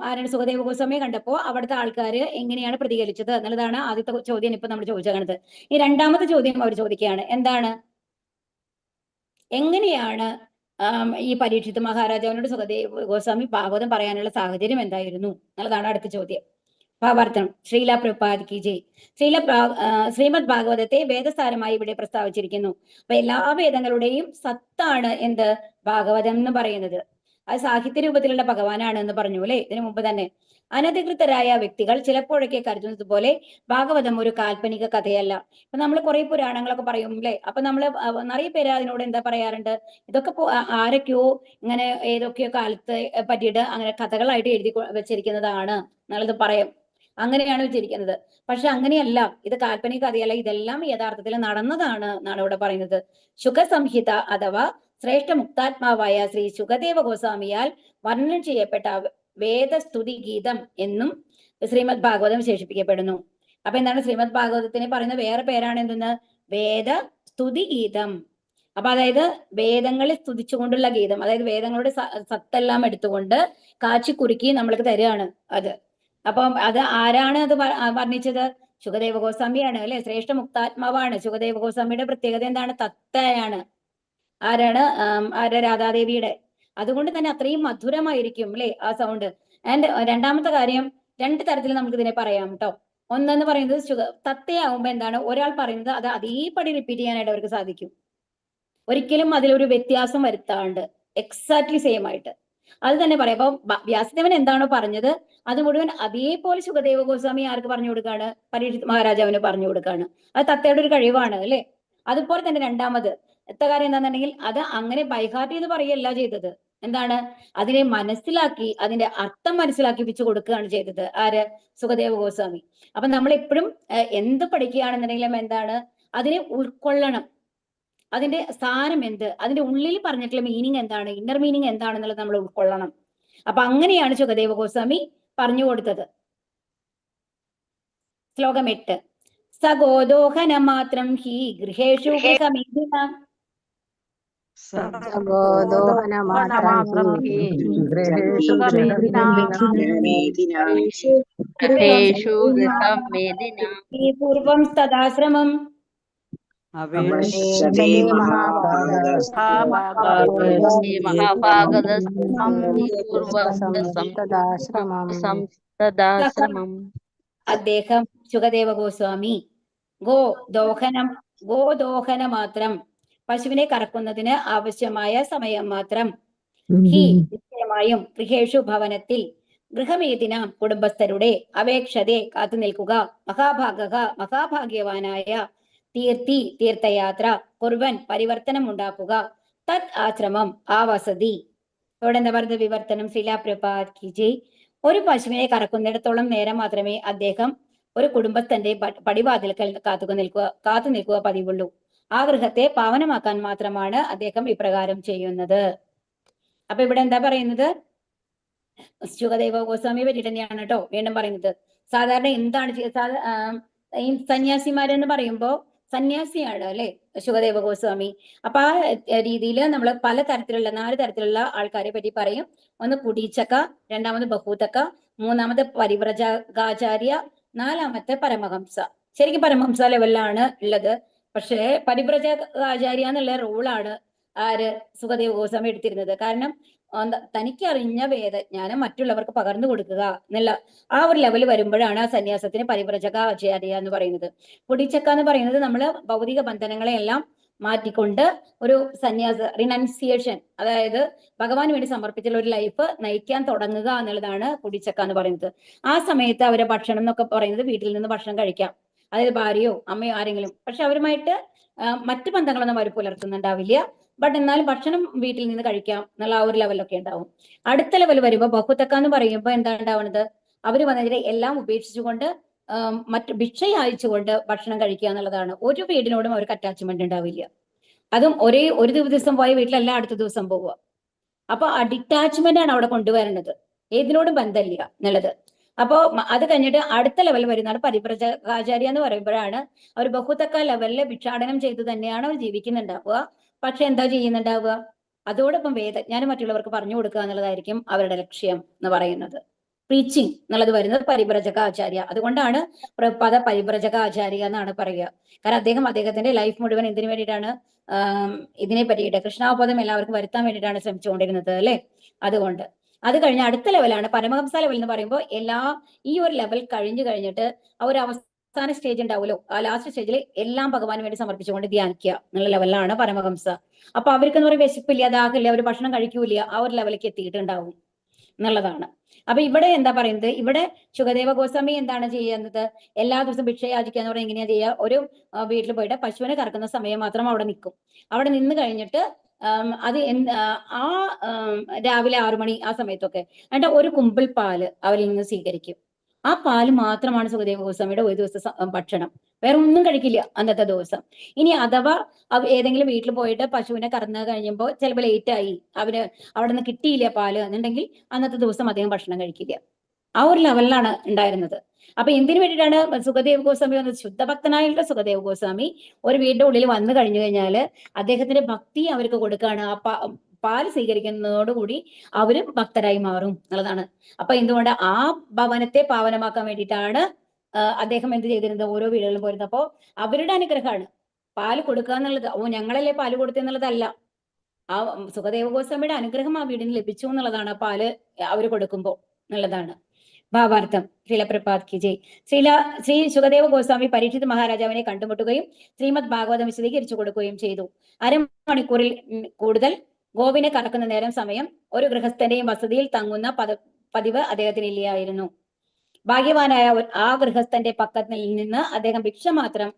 ആരാണ് സുഖദേവ ഗോസ്വാമിയെ കണ്ടപ്പോ അവിടുത്തെ ആൾക്കാർ എങ്ങനെയാണ് പ്രതികരിച്ചത് എന്നുള്ളതാണ് ആദ്യത്തെ ചോദ്യം. ഇപ്പൊ നമ്മൾ ചോദിച്ചത്. ഈ രണ്ടാമത്തെ ചോദ്യം അവർ ചോദിക്കുകയാണ്, എന്താണ്, എങ്ങനെയാണ് ഈ പരീക്ഷിത്ത് മഹാരാജാവിനോട് സുഖദേവ ഗോസ്വാമി ഭാഗവതം പറയാനുള്ള സാഹചര്യം എന്തായിരുന്നു എന്നുള്ളതാണ് അടുത്ത ചോദ്യം. ഭാവാർത്ഥം. ശ്രീല പ്രഭുപാദ് കി ജയ്. ശ്രീമദ് ഭാഗവതത്തെ വേദസാരമായി ഇവിടെ പ്രസ്താവിച്ചിരിക്കുന്നു. അപ്പൊ എല്ലാ വേദങ്ങളുടെയും സത്താണ് എന്ത്, ഭാഗവതം എന്ന് പറയുന്നത്. അത് സാഹിത്യ രൂപത്തിലുള്ള ഭഗവാനാണ് എന്ന് പറഞ്ഞു അല്ലെ ഇതിനു മുമ്പ് തന്നെ. അനധികൃതരായ വ്യക്തികൾ ചിലപ്പോഴൊക്കെ കരുതുന്നത് പോലെ ഭാഗവതം ഒരു കാൽപ്പനിക കഥയല്ല. ഇപ്പൊ നമ്മൾ കുറെ പുരാണങ്ങളൊക്കെ പറയും അല്ലെ, അപ്പൊ നമ്മള് നിറയെ പേര് അതിനോട് എന്താ പറയാറുണ്ട്, ഇതൊക്കെ ആരൊക്കെയോ ഇങ്ങനെ ഏതൊക്കെയോ കാലത്തെ പറ്റിയിട്ട് അങ്ങനെ കഥകളായിട്ട് എഴുതി വെച്ചിരിക്കുന്നതാണ് എന്നുള്ളത് പറയും. അങ്ങനെയാണ് വെച്ചിരിക്കുന്നത്. പക്ഷെ അങ്ങനെയല്ല, ഇത് കാൽപ്പനിക കഥയല്ല, ഇതെല്ലാം യഥാർത്ഥത്തിൽ നടന്നതാണ് എന്നാണ് ഇവിടെ പറയുന്നത്. ശുഖസംഹിത അഥവാ ശ്രേഷ്ഠ മുക്താത്മാവായ ശ്രീ ശുഖദേവ ഗോസ്വാമിയാൽ വർണ്ണനം ചെയ്യപ്പെട്ട വേദസ്തുതി ഗീതം എന്നും ശ്രീമദ് ഭാഗവതം വിശേഷിപ്പിക്കപ്പെടുന്നു. അപ്പൊ എന്താണ് ശ്രീമദ് ഭാഗവതത്തിന് പറയുന്ന വേറെ പേരാണ് എന്തെന്ന്, വേദസ്തുതി ഗീതം. അപ്പൊ അതായത് വേദങ്ങളെ സ്തുതിച്ചുകൊണ്ടുള്ള ഗീതം, അതായത് വേദങ്ങളുടെ സത്തെല്ലാം എടുത്തുകൊണ്ട് കാച്ചി കുറുക്കി നമ്മൾക്ക് തരികയാണ് അത്. അപ്പം അത് ആരാണ് അത് വർണ്ണിച്ചത്? ശുഖദേവ ഗോസ്വാമിയാണ് അല്ലെ, ശ്രേഷ്ഠ മുക്താത്മാവാണ്. ശുഖദേവ ഗോസ്വാമിയുടെ പ്രത്യേകത എന്താണ്? തത്തയാണ്. ആരാണ്? രാധാദേവിയുടെ. അതുകൊണ്ട് തന്നെ അത്രയും മധുരമായിരിക്കും അല്ലെ ആ സൗണ്ട്. ആൻഡ് രണ്ടാമത്തെ കാര്യം, രണ്ട് തരത്തിൽ നമുക്ക് ഇതിനെ പറയാം കേട്ടോ. ഒന്നെന്ന് പറയുന്നത് തത്തയാവുമ്പോ എന്താണ്, ഒരാൾ പറയുന്നത് അത് അതേപടി റിപ്പീറ്റ് ചെയ്യാനായിട്ട് അവർക്ക് സാധിക്കും. ഒരിക്കലും അതിലൊരു വ്യത്യാസം വരുത്താണ്ട് എക്സാക്ട്ലി സെയിം ആയിട്ട് അത് തന്നെ പറയാം. അപ്പൊ വ്യാസദേവൻ എന്താണോ പറഞ്ഞത് അത് മുഴുവൻ അതേപോലെ ശുഖദേവ ഗോസ്വാമി ആർക്ക് പറഞ്ഞു കൊടുക്കാണ്? പരീക്ഷിത് മഹാരാജാവിന് പറഞ്ഞു കൊടുക്കാണ്. അത് തത്തയുടെ ഒരു കഴിവാണ് അല്ലെ. അതുപോലെ തന്നെ രണ്ടാമത് കാര്യം എന്താണെന്നുണ്ടെങ്കിൽ അത് അങ്ങനെ ബൈഹാർട്ട് ചെയ്ത് പറയല്ല ചെയ്തത്. എന്താണ്, അതിനെ മനസ്സിലാക്കി അതിന്റെ അർത്ഥം മനസ്സിലാക്കിപ്പിച്ചു കൊടുക്കുകയാണ് ചെയ്തത്. ആര്? സുഖദേവ ഗോസ്വാമി. അപ്പൊ നമ്മൾ എപ്പോഴും എന്ത് പഠിക്കുകയാണെന്നുണ്ടെങ്കിലും എന്താണ്, അതിനെ ഉൾക്കൊള്ളണം. അതിന്റെ സ്ഥാനം എന്ത്, അതിന്റെ ഉള്ളിൽ പറഞ്ഞിട്ടുള്ള മീനിങ് എന്താണ്, ഇന്നർ മീനിങ് എന്താണെന്നുള്ളത് നമ്മൾ ഉൾക്കൊള്ളണം. അപ്പൊ അങ്ങനെയാണ് ശുഖദേവ ഗോസ്വാമി പറഞ്ഞു കൊടുത്തത്. ശ്ലോകം 8. സഗോദോഹന മാത്രം ഹി ഗൃഹേഷു ഗൃഹമേധിന സഗോദോഹനമാത്രം ഹി ഗൃഹേഷു ഗൃഹേഷു ഗൃഹമേദിനാം പൂർവം തദാശ്രമം തദാശ്രമം. അദ്ദേഹം ശുകദേവ ഗോസ്വാമി ഗോദോഹന മാത്രം പശുവിനെ കറക്കുന്നതിന് ആവശ്യമായ സമയം മാത്രം ഹി നിശ്ചയമായും ഗൃഹേഷു ഭവനത്തിൽ ഗൃഹമേദിനാം കുടുംബസ്ഥരുടെ അപേക്ഷതെ കാത്തു നിൽക്കുക മഹാഭാഗ്യവാനായ തീർത്ഥയാത്ര കുർവൻ പരിവർത്തനം ഉണ്ടാക്കുക തത് ആശ്രമം ആ വസതി. ഇവിടെ എന്താ പറയുന്നത്? വിവർത്തനം ശിലാപ്രപാദ്ജി. ഒരു പശുവിനെ കറക്കുന്നിടത്തോളം നേരം മാത്രമേ അദ്ദേഹം ഒരു കുടുംബസ്ഥന്റെ പടിവാതിൽക്കൽ കാത്തു നിൽക്കുക പതിവുള്ളൂ. ആ ഗൃഹത്തെ പാവനമാക്കാൻ മാത്രമാണ് അദ്ദേഹം ഇപ്രകാരം ചെയ്യുന്നത്. അപ്പൊ ഇവിടെ എന്താ പറയുന്നത്? ശുകദേവ ഗോസ്വാമിയെ പറ്റി തന്നെയാണ് കേട്ടോ വീണ്ടും പറയുന്നത്. സാധാരണ എന്താണ് ഈ സന്യാസിമാരെന്ന് പറയുമ്പോ സന്യാസിയാണ് അല്ലെ ശുകദേവ ഗോസ്വാമി. അപ്പൊ ആ രീതിയിൽ നമ്മൾ പല തരത്തിലുള്ള 4 തരത്തിലുള്ള ആൾക്കാരെ പറ്റി പറയും. ഒന്ന് കുടീച്ചക്ക, രണ്ടാമത് ബഹൂതക്ക, മൂന്നാമത് പരിവ്രജകാചാര്യ, നാലാമത്തെ പരമഹംസ. ശരിക്കും പരമഹംസ ലെവലിലാണ് ഉള്ളത്. പക്ഷേ പരിവ്രജകാചാര്യ എന്നുള്ള റോളാണ് ആര് സുഖദേവ ഗോസ്വാമി എടുത്തിരുന്നത്. കാരണം തനിക്കറിഞ്ഞ വേദജ്ഞാനം മറ്റുള്ളവർക്ക് പകർന്നു കൊടുക്കുക എന്നുള്ള ആ ഒരു ലെവൽ വരുമ്പോഴാണ് ആ സന്യാസത്തിന് പരിവ്രജക ആചാര്യ എന്ന് പറയുന്നത്. കുടിച്ചക്ക എന്ന് പറയുന്നത് നമ്മൾ ഭൗതിക ബന്ധനങ്ങളെല്ലാം മാറ്റിക്കൊണ്ട് ഒരു റിനൗൺസിയേഷൻ, അതായത് ഭഗവാന് വേണ്ടി സമർപ്പിച്ചുള്ള ഒരു ലൈഫ് നയിക്കാൻ തുടങ്ങുക എന്നുള്ളതാണ് കുടിച്ചക്ക എന്ന് പറയുന്നത്. ആ സമയത്ത് അവരെ ഭക്ഷണം എന്നൊക്കെ പറയുന്നത് വീട്ടിൽ നിന്ന് ഭക്ഷണം കഴിക്കാം, അതായത് ഭാര്യയോ അമ്മയോ ആരെങ്കിലും. പക്ഷെ അവരുമായിട്ട് മറ്റു ബന്ധങ്ങളൊന്നും അവർ പുലർത്തുന്നുണ്ടാവില്ല. ബട്ട് എന്നാലും ഭക്ഷണം വീട്ടിൽ നിന്ന് കഴിക്കാം എന്നുള്ള ആ ഒരു ലെവലൊക്കെ ഉണ്ടാവും. അടുത്ത ലെവൽ വരുമ്പോൾ ബഹുതക്ക എന്ന് പറയുമ്പോൾ എന്താ ഉണ്ടാവുന്നത്? അവര് വന്നതിനെ എല്ലാം ഉപേക്ഷിച്ചുകൊണ്ട് മറ്റു ഭിക്ഷ അയച്ചുകൊണ്ട് ഭക്ഷണം കഴിക്കുക എന്നുള്ളതാണ്. ഒരു വീടിനോടും അവർക്ക് അറ്റാച്ച്മെന്റ് ഉണ്ടാവില്ല. അതും ഒരു ദിവസം പോയ വീട്ടിലല്ല അടുത്ത ദിവസം പോവുക. അപ്പൊ ആ ഡിറ്റാച്ച്മെന്റ് ആണ് അവിടെ കൊണ്ടുവരേണ്ടത്, ഏതിനോടും ബന്ധമില്ല എന്നുള്ളത്. അപ്പോ അത് കഴിഞ്ഞിട്ട് അടുത്ത ലെവൽ വരുന്നതാണ് പരിവ്രജകാചാര്യ എന്ന് പറയുമ്പോഴാണ് അവർ ബഹുതക്ക ലെവലിൽ ഭിക്ഷാടനം ചെയ്ത് തന്നെയാണ് അവർ ജീവിക്കുന്നുണ്ടാവുക. പക്ഷെ എന്താ ചെയ്യുന്നുണ്ടാവുക? അതോടൊപ്പം വേദജ്ഞാനം മറ്റുള്ളവർക്ക് പറഞ്ഞു കൊടുക്കുക എന്നുള്ളതായിരിക്കും അവരുടെ ലക്ഷ്യം എന്ന് പറയുന്നത്. പ്രീച്ചിങ് എന്നുള്ളത് വരുന്നത് പരിവ്രജകാചാര്യ. അതുകൊണ്ടാണ് പ്രഭുപാദ പരിവ്രജകാചാര്യ എന്നാണ് പറയുക. കാരണം അദ്ദേഹത്തിന്റെ ലൈഫ് മുഴുവൻ എന്തിനു വേണ്ടിയിട്ടാണ്? ഇതിനെ പറ്റിയിട്ട് കൃഷ്ണാവബോധം എല്ലാവർക്കും വരുത്താൻ വേണ്ടിയിട്ടാണ് ശ്രമിച്ചുകൊണ്ടിരുന്നത് അല്ലെ. അതുകൊണ്ട് അത് കഴിഞ്ഞ അടുത്ത ലെവലാണ് പരമഹംസ ലെവൽ എന്ന് പറയുമ്പോൾ ഈ ഒരു ലെവൽ കഴിഞ്ഞിട്ട് ആ ഒരു അവസാന സ്റ്റേജ് ഉണ്ടാവുമല്ലോ, ആ ലാസ്റ്റ് സ്റ്റേജിൽ എല്ലാം ഭഗവാന് വേണ്ടി സമർപ്പിച്ചുകൊണ്ട് ധ്യാനിക്കുക എന്നുള്ള ലെവലിലാണ് പരമഹംസ. അപ്പൊ അവർക്കെന്ന് പറയുമ്പോൾ വിശപ്പില്ല, ദാഹില്ല, അവർ ഭക്ഷണം കഴിക്കൂല, ആ ഒരു ലെവലിലേക്ക് എത്തിയിട്ടുണ്ടാവും എന്നുള്ളതാണ്. അപ്പൊ ഇവിടെ എന്താ പറയുന്നത്? ഇവിടെ ശുകദേവ ഗോസ്വാമി എന്താണ് ചെയ്യുന്നത്? എല്ലാ ദിവസവും ഭിക്ഷ യാചിക്കുക എന്ന് പറഞ്ഞാൽ എങ്ങനെയാ ചെയ്യുക? ഒരു വീട്ടിൽ പോയിട്ട് പശുവിനെ കറക്കുന്ന സമയം മാത്രം അവിടെ നിൽക്കും. അവിടെ നിന്ന് കഴിഞ്ഞിട്ട് അത് രാവിലെ 6 മണി ആ സമയത്തൊക്കെ എന്നിട്ട് ഒരു കുമ്പിൾ പാല് അവരിൽ നിന്ന് സ്വീകരിക്കും. ആ പാല് മാത്രമാണ് സുഖദേവ ഗോസ്വാമിയുടെ ഒരു ദിവസത്തെ ഭക്ഷണം. വേറെ ഒന്നും കഴിക്കില്ല അന്നത്തെ ദിവസം. ഇനി അഥവാ ഏതെങ്കിലും വീട്ടിൽ പോയിട്ട് പശുവിനെ കറന്നു കഴിയുമ്പോൾ ചിലപ്പോൾ ലേറ്റ് ആയി, അവിടെ നിന്ന് കിട്ടിയില്ല പാല് എന്നുണ്ടെങ്കിൽ അന്നത്തെ ദിവസം അദ്ദേഹം ഭക്ഷണം കഴിക്കില്ല. ആ ഒരു ലെവലിലാണ് ഉണ്ടായിരുന്നത്. അപ്പൊ എന്തിനു വേണ്ടിയിട്ടാണ് സുഖദേവ് ഗോസ്വാമി വന്നത്? ശുദ്ധഭക്തനായുള്ള സുഖദേവ് ഗോസ്വാമി ഒരു വീടിന്റെ ഉള്ളിൽ വന്നു കഴിഞ്ഞു കഴിഞ്ഞാല് അദ്ദേഹത്തിന്റെ ഭക്തി അവർക്ക് കൊടുക്കുകയാണ്. ആ പാല് സ്വീകരിക്കുന്നതോടുകൂടി അവരും ഭക്തരായി മാറും എന്നുള്ളതാണ്. അപ്പൊ എന്തുകൊണ്ട് ആ ഭവനത്തെ പാവനമാക്കാൻ വേണ്ടിയിട്ടാണ് അദ്ദേഹം എന്ത് ചെയ്തിരുന്നത്? ഓരോ വീടുകളിലും പോയിരുന്നപ്പോ അവരുടെ അനുഗ്രഹമാണ് പാല് കൊടുക്കുക എന്നുള്ളത്. ഞങ്ങളല്ലേ പാല് കൊടുത്തെന്നുള്ളതല്ല, ആ സുഖദേവ ഗോസ്വാമിയുടെ അനുഗ്രഹം ആ വീടിന് ലഭിച്ചു എന്നുള്ളതാണ് പാല് അവർ കൊടുക്കുമ്പോ എന്നുള്ളതാണ് ഭാവാർത്ഥം. ശ്രീലപ്രപാദ് കി ജയ്. ശ്രീ സുഖദേവ ഗോസ്വാമി പരീക്ഷിത് മഹാരാജാവിനെ കണ്ടുമുട്ടുകയും ശ്രീമദ് ഭാഗവതം വിശദീകരിച്ചു കൊടുക്കുകയും ചെയ്തു. അരമണിക്കൂറിൽ കൂടുതൽ ഗോവിനെ കറക്കുന്ന നേരം സമയം ഒരു ഗൃഹസ്ഥന്റെയും വസതിയിൽ തങ്ങുന്ന പതിവ് അദ്ദേഹത്തിന് ഇല്ലായിരുന്നു. ഭാഗ്യവാനായ ആ ഗൃഹസ്ഥന്റെ പക്കത്തിൽ നിന്ന് അദ്ദേഹം ഭിക്ഷ മാത്രം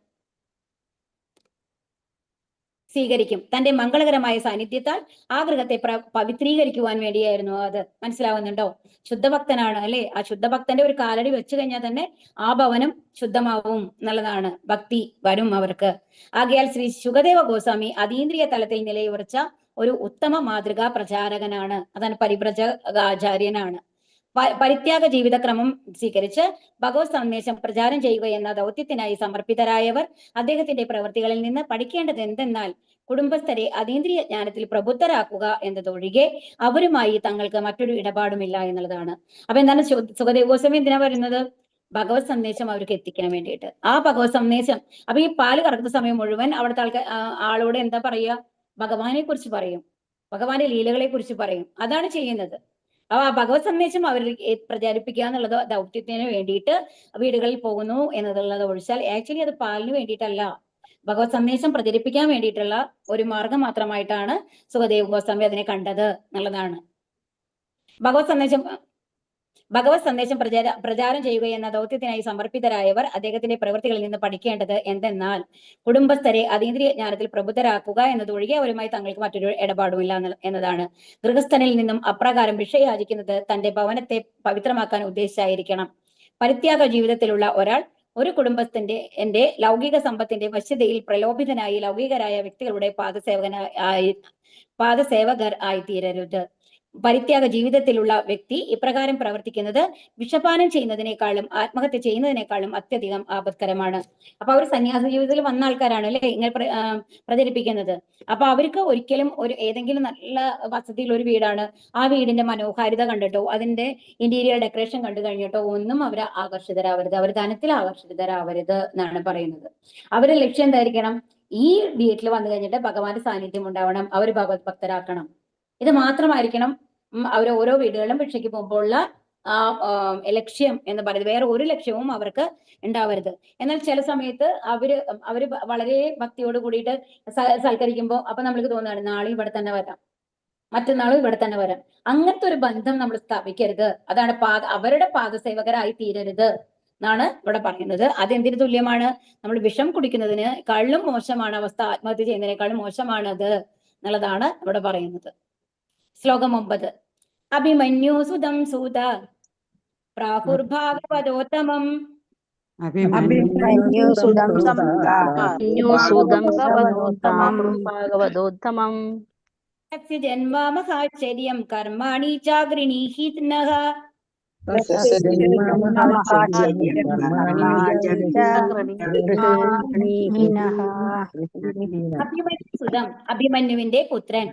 സ്വീകരിക്കും. തന്റെ മംഗളകരമായ സാന്നിധ്യത്താൽ ആ ഗൃഹത്തെ പവിത്രീകരിക്കുവാൻ വേണ്ടിയായിരുന്നു അത്. മനസ്സിലാവുന്നുണ്ടോ? ശുദ്ധഭക്തനാണ് അല്ലെ. ആ ശുദ്ധഭക്തന്റെ ഒരു കാലടി വെച്ചു കഴിഞ്ഞാൽ തന്നെ ആ ഭവനം ശുദ്ധമാവും എന്നുള്ളതാണ്. ഭക്തി വരും അവർക്ക്. ആകയാൽ ശ്രീ ശുകദേവ ഗോസ്വാമി അതീന്ദ്രിയ തലത്തിൽ നിലയുറച്ച ഒരു ഉത്തമ മാതൃകാ പ്രചാരകനാണ്. അതാണ് പരിവ്രജകാചാര്യനാണ്. പരിത്യാഗ ജീവിതക്രമം സ്വീകരിച്ച് ഭഗവത് സന്ദേശം പ്രചാരം ചെയ്യുക എന്ന ദൗത്യത്തിനായി സമർപ്പിതരായവർ അദ്ദേഹത്തിന്റെ പ്രവൃത്തികളിൽ നിന്ന് പഠിക്കേണ്ടത് എന്തെന്നാൽ കുടുംബസ്ഥരെ അതീന്ദ്രിയ ജ്ഞാനത്തിൽ പ്രബുദ്ധരാക്കുക എന്നതൊഴികെ അവരുമായി തങ്ങൾക്ക് മറ്റൊരു ഇടപാടുമില്ല എന്നുള്ളതാണ്. അപ്പൊ എന്താണ് സുഖദേവ് ഗോസ്വാമി എന്തിനാ പറയുന്നത്? ഭഗവത് സന്ദേശം അവർക്ക് എത്തിക്കാൻ വേണ്ടിയിട്ട്. ആ ഭഗവത് സന്ദേശം, അപ്പൊ ഈ പാല് കറക്കുന്ന സമയം മുഴുവൻ അവിടുത്തെ ആളോട് എന്താ പറയുക? ഭഗവാനെ കുറിച്ച് പറയും, ഭഗവാന്റെ ലീലകളെ കുറിച്ച് പറയും. അതാണ് ചെയ്യുന്നത്. ആ ഭഗവത് സന്ദേശം അവരിൽ പ്രചരിപ്പിക്കുക എന്നുള്ളത് ദൗത്യത്തിന് വേണ്ടിയിട്ട് വീടുകളിൽ പോകുന്നു എന്നുള്ളത് ഒഴിച്ചാൽ ആക്ച്വലി അത് പാലിന് വേണ്ടിയിട്ടല്ല, ഭഗവത് സന്ദേശം പ്രചരിപ്പിക്കാൻ വേണ്ടിയിട്ടുള്ള ഒരു മാർഗം മാത്രമായിട്ടാണ് സുഖദേവ് ഗോസ്വാമി അതിനെ കണ്ടത് എന്നുള്ളതാണ്. ഭഗവത് സന്ദേശം പ്രചാരം ചെയ്യുക എന്ന ദൗത്യത്തിനായി സമർപ്പിതരായവർ അദ്ദേഹത്തിന്റെ പ്രവൃത്തികളിൽ നിന്ന് പഠിക്കേണ്ടത് എന്തെന്നാൽ കുടുംബസ്ഥരെ അതീന്ദ്രിയ ജ്ഞാനത്തിൽ പ്രബുദ്ധരാക്കുക എന്നതൊഴികെ അവരുമായി തങ്ങൾക്ക് മറ്റൊരു ഇടപാടുമില്ല എന്നതാണ്. ഗൃഹസ്ഥനിൽ നിന്നും അപ്രകാരം ഭിക്ഷ യാചിക്കുന്നത് തന്റെ ഭവനത്തെ പവിത്രമാക്കാൻ ഉദ്ദേശിച്ചായിരിക്കണം. പരിത്യാഗ ജീവിതത്തിലുള്ള ഒരാൾ ഒരു കുടുംബത്തിന്റെ ലൗകിക സമ്പത്തിന്റെ വശ്യതയിൽ പ്രലോഭിതനായി ലൗകികരായ വ്യക്തികളുടെ പാദസേവകർ ആയിത്തീരരുത്. പരിത്യാഗ ജീവിതത്തിലുള്ള വ്യക്തി ഇപ്രകാരം പ്രവർത്തിക്കുന്നത് വിഷപാനം ചെയ്യുന്നതിനേക്കാളും ആത്മഹത്യ ചെയ്യുന്നതിനേക്കാളും അത്യധികം ആപത്കരമാണ്. അപ്പൊ അവർ സന്യാസ ജീവിതത്തിൽ വന്ന ആൾക്കാരാണ് അല്ലെ ഇങ്ങനെ പ്രചരിപ്പിക്കുന്നത്. അപ്പൊ അവർക്ക് ഒരിക്കലും ഏതെങ്കിലും നല്ല വസതിയുള്ള ഒരു വീടാണ്, ആ വീടിന്റെ മനോഹാരിത കണ്ടിട്ടോ അതിന്റെ ഇന്റീരിയർ ഡെക്കറേഷൻ കണ്ടു കഴിഞ്ഞിട്ടോ ഒന്നും അവർ ആകർഷിതരാവരുത്, അവർ ധനത്തിൽ ആകർഷിതരാവരുത് എന്നാണ് പറയുന്നത്. അവരുടെ ലക്ഷ്യം എന്തായിരിക്കണം? ഈ വീട്ടിൽ വന്നു കഴിഞ്ഞിട്ട് ഭഗവാന്റെ സാന്നിധ്യം ഉണ്ടാവണം, അവർ ഭഗവത് ഭക്തരാക്കണം. ഇത് മാത്രമായിരിക്കണം അവർ ഓരോ വീടുകളിലും ഭിക്ഷയ്ക്ക് പോകുമ്പോഴുള്ള ലക്ഷ്യം എന്ന് പറയുന്നത്. വേറെ ഒരു ലക്ഷ്യവും അവർക്ക് ഉണ്ടാവരുത്. എന്നാൽ ചില സമയത്ത് അവര് വളരെ ഭക്തിയോട് കൂടിയിട്ട് സൽക്കരിക്കുമ്പോൾ അപ്പൊ നമ്മൾക്ക് തോന്നുകയാണ് നാളെ ഇവിടെ തന്നെ വരാം, മറ്റന്നാളും ഇവിടെ തന്നെ വരാം. അങ്ങനത്തെ ഒരു ബന്ധം നമ്മൾ സ്ഥാപിക്കരുത്. അതാണ് അവരുടെ പാദസേവകരായി തീരരുത് എന്നാണ് ഇവിടെ പറയുന്നത്. അതെന്തിനു തുല്യമാണ്? നമ്മൾ വിഷം കുടിക്കുന്നതിനേക്കാളും മോശമാണ് അവസ്ഥ, ആത്മഹത്യ ചെയ്യുന്നതിനേക്കാളും മോശമാണത് എന്നുള്ളതാണ് ഇവിടെ പറയുന്നത്. ശ്ലോകം 9. അഭിമന്യു സുതം സൂത പ്രാഹുർഭാഗവതോത്തമം ഭാഗവതോത്തമം ജന്മമഹാശ്ചര്യം കർമാണി ചാഗൃണീഹി നഃ. അഭിമന്യുസുതം, അഭിമന്യുവിന്റെ പുത്രൻ.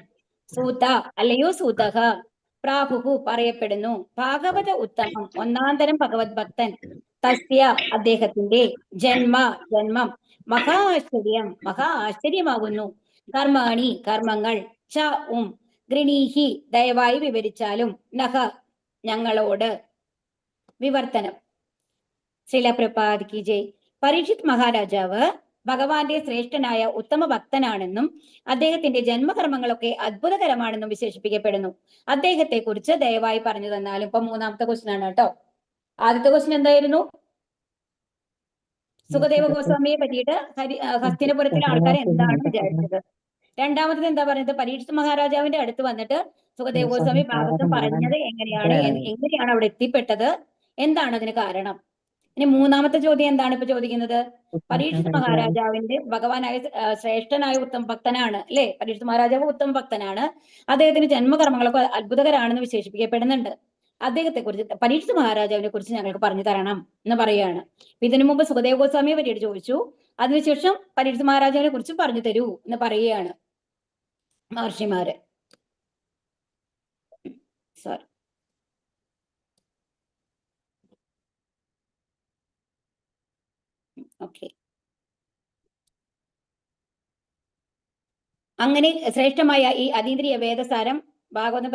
സൂത അല്ലയോ സൂതഹ. പ്രാഹുഹു പറയപ്പെടുന്നു. ഭാഗവത ഉത്തമം ഒന്നാന്തരം ഭഗവത് ഭക്തൻ. തസ്യ അദ്ദേഹത്തിന്റെ ജന്മം മഹാ ആശ്ചര്യമാകുന്നു. കർമാണി കർമ്മങ്ങൾ ച ഗൃണീഹി ദയവായി വിവരിച്ചാലും നഹ ഞങ്ങളോട്. വിവർത്തനം. ശ്രീല പ്രഭുപാദ് കി ജയ്. പരീക്ഷിത് മഹാരാജാവ് ഭഗവാന്റെ ശ്രേഷ്ഠനായ ഉത്തമ ഭക്തനാണെന്നും അദ്ദേഹത്തിന്റെ ജന്മകർമ്മങ്ങളൊക്കെ അത്ഭുതകരമാണെന്നും വിശേഷിപ്പിക്കപ്പെടുന്നു. അദ്ദേഹത്തെ കുറിച്ച് ദയവായി പറഞ്ഞു തന്നാലും. ഇപ്പൊ മൂന്നാമത്തെ ക്വസ്റ്റ്യൻ ആണ് കേട്ടോ. ആദ്യത്തെ ക്വസ്റ്റ്യൻ എന്തായിരുന്നു? സുഖദേവ ഗോസ്വാമിയെ പറ്റിയിട്ട് ഹസ്തിനപുരത്തിലെ ആൾക്കാർ എന്താണ് വിചാരിച്ചത്. രണ്ടാമത്തത് എന്താ പറയുന്നത്? പരീക്ഷിത് മഹാരാജാവിന്റെ അടുത്ത് വന്നിട്ട് സുഖദേവ ഗോസ്വാമി ഭാഗവതം പറഞ്ഞത് എങ്ങനെയാണ് അവിടെ എത്തിപ്പെട്ടത്, എന്താണ് അതിന് കാരണം. ഇനി മൂന്നാമത്തെ ചോദ്യം എന്താണ് ഇപ്പൊ ചോദിക്കുന്നത്? പരീക്ഷിത് മഹാരാജാവിന്റെ ഭഗവാനായ ശ്രേഷ്ഠനായ ഉത്തമ ഭക്തനാണ് അല്ലെ. പരീക്ഷിത് മഹാരാജാവ് ഉത്തമ ഭക്തനാണ്, അദ്ദേഹത്തിന് ജന്മകർമ്മങ്ങളൊക്കെ അത്ഭുതകരാണെന്ന് വിശേഷിപ്പിക്കപ്പെടുന്നുണ്ട്. അദ്ദേഹത്തെ കുറിച്ച് പരീക്ഷിത് മഹാരാജാവിനെ കുറിച്ച് ഞങ്ങൾക്ക് പറഞ്ഞു തരണം എന്ന് പറയുകയാണ്. ഇതിനു മുമ്പ് സുഖദേവ ഗോസ്വാമിയെ പറ്റിയിട്ട് ചോദിച്ചു, അതിനുശേഷം പരീക്ഷിത് മഹാരാജാവിനെ കുറിച്ച് പറഞ്ഞു തരൂ എന്ന് പറയുകയാണ് മഹർഷിമാര്. സോറി. ഓക്കെ. അങ്ങനെ ശ്രേഷ്ഠമായ ഈ അതീന്ദ്രിയ വേദസാരം ഭാഗവതം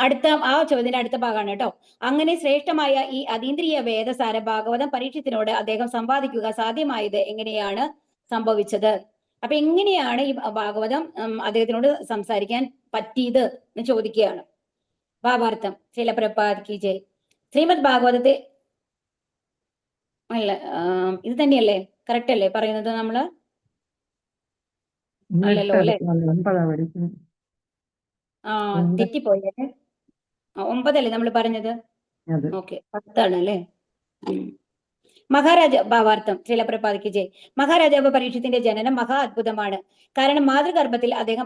അടുത്ത ചോദ്യത്തിന്റെ അടുത്ത ഭാഗമാണ് കേട്ടോ. അങ്ങനെ ശ്രേഷ്ഠമായ ഈ അതീന്ദ്രിയ വേദസാര ഭാഗവതം പരീക്ഷത്തിനോട് അദ്ദേഹം സമ്പാദിക്കുക സാധ്യമായത് എങ്ങനെയാണ് സംഭവിച്ചത്? അപ്പൊ എങ്ങനെയാണ് ഈ ഭാഗവതം അദ്ദേഹത്തിനോട് സംസാരിക്കാൻ പറ്റിയത് എന്ന് ചോദിക്കുകയാണ്. ഭാവാർത്ഥം. ശ്രീല പ്രഭുപാദ് കി ജയ്. ശ്രീമദ് ഭാഗവതത്തെ അല്ല, ഇത് തന്നെയല്ലേ കറക്റ്റ് അല്ലേ പറയുന്നത് നമ്മള്? അല്ലല്ലോ അല്ലെ, തെറ്റിപ്പോയേ. 9 അല്ലേ നമ്മൾ പറഞ്ഞത്? ഓക്കെ, 10 ആണ് അല്ലേ. ഭാവാർത്ഥം. ശ്രീല പ്രഭുപാദ് കി ജയ്. മഹാരാജാവ് പരീക്ഷത്തിന്റെ ജനനം മഹാ അത്ഭുതമാണ്. കാരണം മാതൃഗർഭത്തിൽ അദ്ദേഹം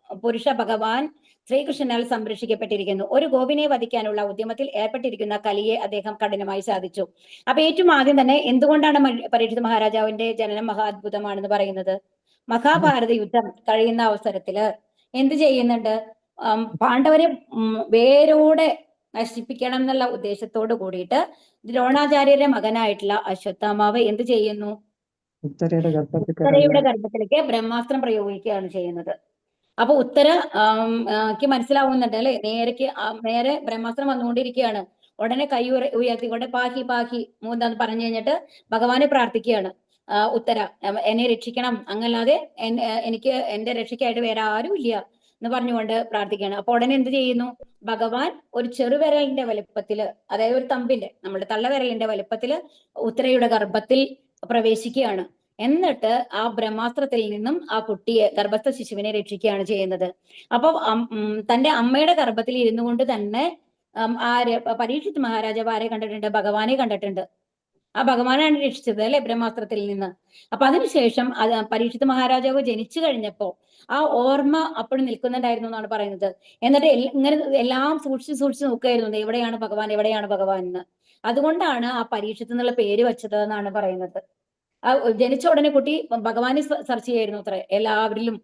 പുരുഷ ഭഗവാൻ ശ്രീകൃഷ്ണനാൽ സംരക്ഷിക്കപ്പെട്ടിരിക്കുന്നു. ഒരു ഗോവിനെ വധിക്കാനുള്ള ഉദ്യമത്തിൽ ഏർപ്പെട്ടിരിക്കുന്ന കലിയെ അദ്ദേഹം കഠിനമായി സാധിച്ചു. അപ്പൊ ഏറ്റവും ആദ്യം തന്നെ എന്തുകൊണ്ടാണ് പരീക്ഷിത് മഹാരാജാവിന്റെ ജനനം മഹാ അത്ഭുതമാണെന്ന് പറയുന്നത്? മഹാഭാരത യുദ്ധം കഴിയുന്ന അവസരത്തില് എന്ത് ചെയ്യുന്നുണ്ട്? പാണ്ഡവരെ വേരോടെ നശിപ്പിക്കണം എന്നുള്ള ഉദ്ദേശത്തോട് കൂടിയിട്ട് ദ്രോണാചാര്യരുടെ മകനായിട്ടുള്ള അശ്വത്ഥാമാവ് എന്ത് ചെയ്യുന്നു? ഉത്തരയുടെ ഉത്തരയുടെ ഗർഭത്തിലേക്ക് ബ്രഹ്മാസ്ത്രം പ്രയോഗിക്കുകയാണ് ചെയ്യുന്നത്. അപ്പൊ ഉത്തര ക്ക് മനസ്സിലാവുന്നുണ്ട് അല്ലെ, നേരെ ബ്രഹ്മാസ്ത്രം വന്നുകൊണ്ടിരിക്കുകയാണ്. ഉടനെ കൈ ഉയർത്തിക്കൊണ്ട് പാഹി പാഹി മൂന്നാന്ന് പറഞ്ഞു കഴിഞ്ഞിട്ട് ഭഗവാനെ പ്രാർത്ഥിക്കുകയാണ്. ഉത്തര എന്നെ രക്ഷിക്കണം, അങ്ങല്ലാതെ എനിക്ക് എന്റെ രക്ഷയ്ക്കായിട്ട് വേറെ ആരും ഇല്ല എന്ന് പറഞ്ഞുകൊണ്ട് പ്രാർത്ഥിക്കുകയാണ്. അപ്പൊ ഉടനെ എന്ത് ചെയ്യുന്നു? ഭഗവാൻ ഒരു ചെറുവിരലിന്റെ വലുപ്പത്തില്, അതായത് ഒരു തമ്പിന്റെ, നമ്മുടെ തള്ളവിരലിന്റെ വലുപ്പത്തില് ഉത്തരയുടെ ഗർഭത്തിൽ പ്രവേശിക്കുകയാണ്. എന്നിട്ട് ആ ബ്രഹ്മാസ്ത്രത്തിൽ നിന്നും ആ കുട്ടിയെ, ഗർഭസ്ഥ ശിശുവിനെ രക്ഷിക്കുകയാണ് ചെയ്യുന്നത്. അപ്പൊ തന്റെ അമ്മയുടെ ഗർഭത്തിൽ ഇരുന്നു കൊണ്ട് തന്നെ പരീക്ഷിത് മഹാരാജാവ് ആരെ കണ്ടിട്ടുണ്ട്? ഭഗവാനെ കണ്ടിട്ടുണ്ട്. ആ ഭഗവാനാണ് രക്ഷിച്ചത് അല്ലെ ബ്രഹ്മാസ്ത്രത്തിൽ നിന്ന്. അപ്പൊ അതിനുശേഷം പരീക്ഷിത് മഹാരാജാവ് ജനിച്ചു കഴിഞ്ഞപ്പോ ആ ഓർമ്മ അപ്പോഴും നിൽക്കുന്നുണ്ടായിരുന്നു എന്നാണ് പറയുന്നത്. എന്നിട്ട് ഇങ്ങനെ എല്ലാം സൂക്ഷിച്ച് നോക്കുകയായിരുന്നു, എവിടെയാണ് ഭഗവാൻ, എവിടെയാണ് ഭഗവാൻ എന്ന്. അതുകൊണ്ടാണ് ആ പരീക്ഷത്ത് എന്നുള്ള പേര് വെച്ചത് എന്നാണ് പറയുന്നത്. ആ ജനിച്ച ഉടനെ കുട്ടി ഭഗവാനെ സെർച്ച് ചെയ്യായിരുന്നു അത്ര എല്ലാവരിലും,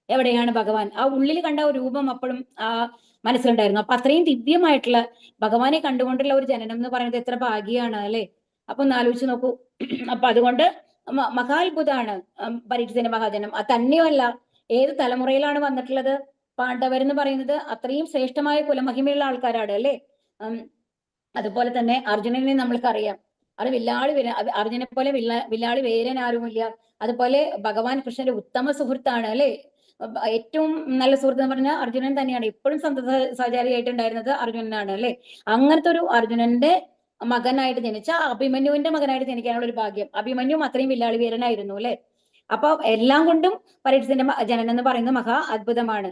എവിടെയാണ് ഭഗവാൻ. ആ ഉള്ളിൽ കണ്ട ഒരു രൂപം അപ്പോഴും ആ മനസ്സിലുണ്ടായിരുന്നു. അപ്പൊ അത്രയും ദിവ്യമായിട്ടുള്ള ഭഗവാനെ കണ്ടുകൊണ്ടുള്ള ഒരു ജനനം എന്ന് പറയുന്നത് എത്ര ഭാഗ്യാണ് അല്ലെ. അപ്പൊ ഒന്ന് ആലോചിച്ച് നോക്കൂ. അപ്പൊ അതുകൊണ്ട് മഹാത്ഭുതമാണ് പരീക്ഷത്തിന്റെ മഹാജനം. അത് തന്നെയല്ല, ഏത് തലമുറയിലാണ് വന്നിട്ടുള്ളത്? പാണ്ഡവരെന്ന് പറയുന്നത് അത്രയും ശ്രേഷ്ഠമായ കുലമഹിമയുള്ള ആൾക്കാരാണ് അല്ലെ. അതുപോലെ തന്നെ അർജുനനെ നമ്മൾക്കറിയാം, അത് അർജുനെ പോലെ വില്ലാളി വീരൻ ആരുമില്ല. അതുപോലെ ഭഗവാൻ കൃഷ്ണന്റെ ഉത്തമ സുഹൃത്താണ് അല്ലെ. ഏറ്റവും നല്ല സുഹൃത്ത് എന്ന് പറഞ്ഞാൽ അർജുനൻ തന്നെയാണ്. എപ്പോഴും സന്തത സഹചാരിയായിട്ടുണ്ടായിരുന്നത് അർജുനനാണ് അല്ലെ. അങ്ങനത്തെ ഒരു അർജുനന്റെ മകനായിട്ട് ജനിച്ച അഭിമന്യുവിന്റെ മകനായിട്ട് ജനിക്കാനുള്ള ഒരു ഭാഗ്യം. അഭിമന്യു അത്രയും വില്ലാളി വീരനായിരുന്നു അല്ലെ. അപ്പൊ എല്ലാം കൊണ്ടും പരീക്ഷത്തിന്റെ ജനനം എന്ന് പറയുന്നത് മഹാ അത്ഭുതമാണ്.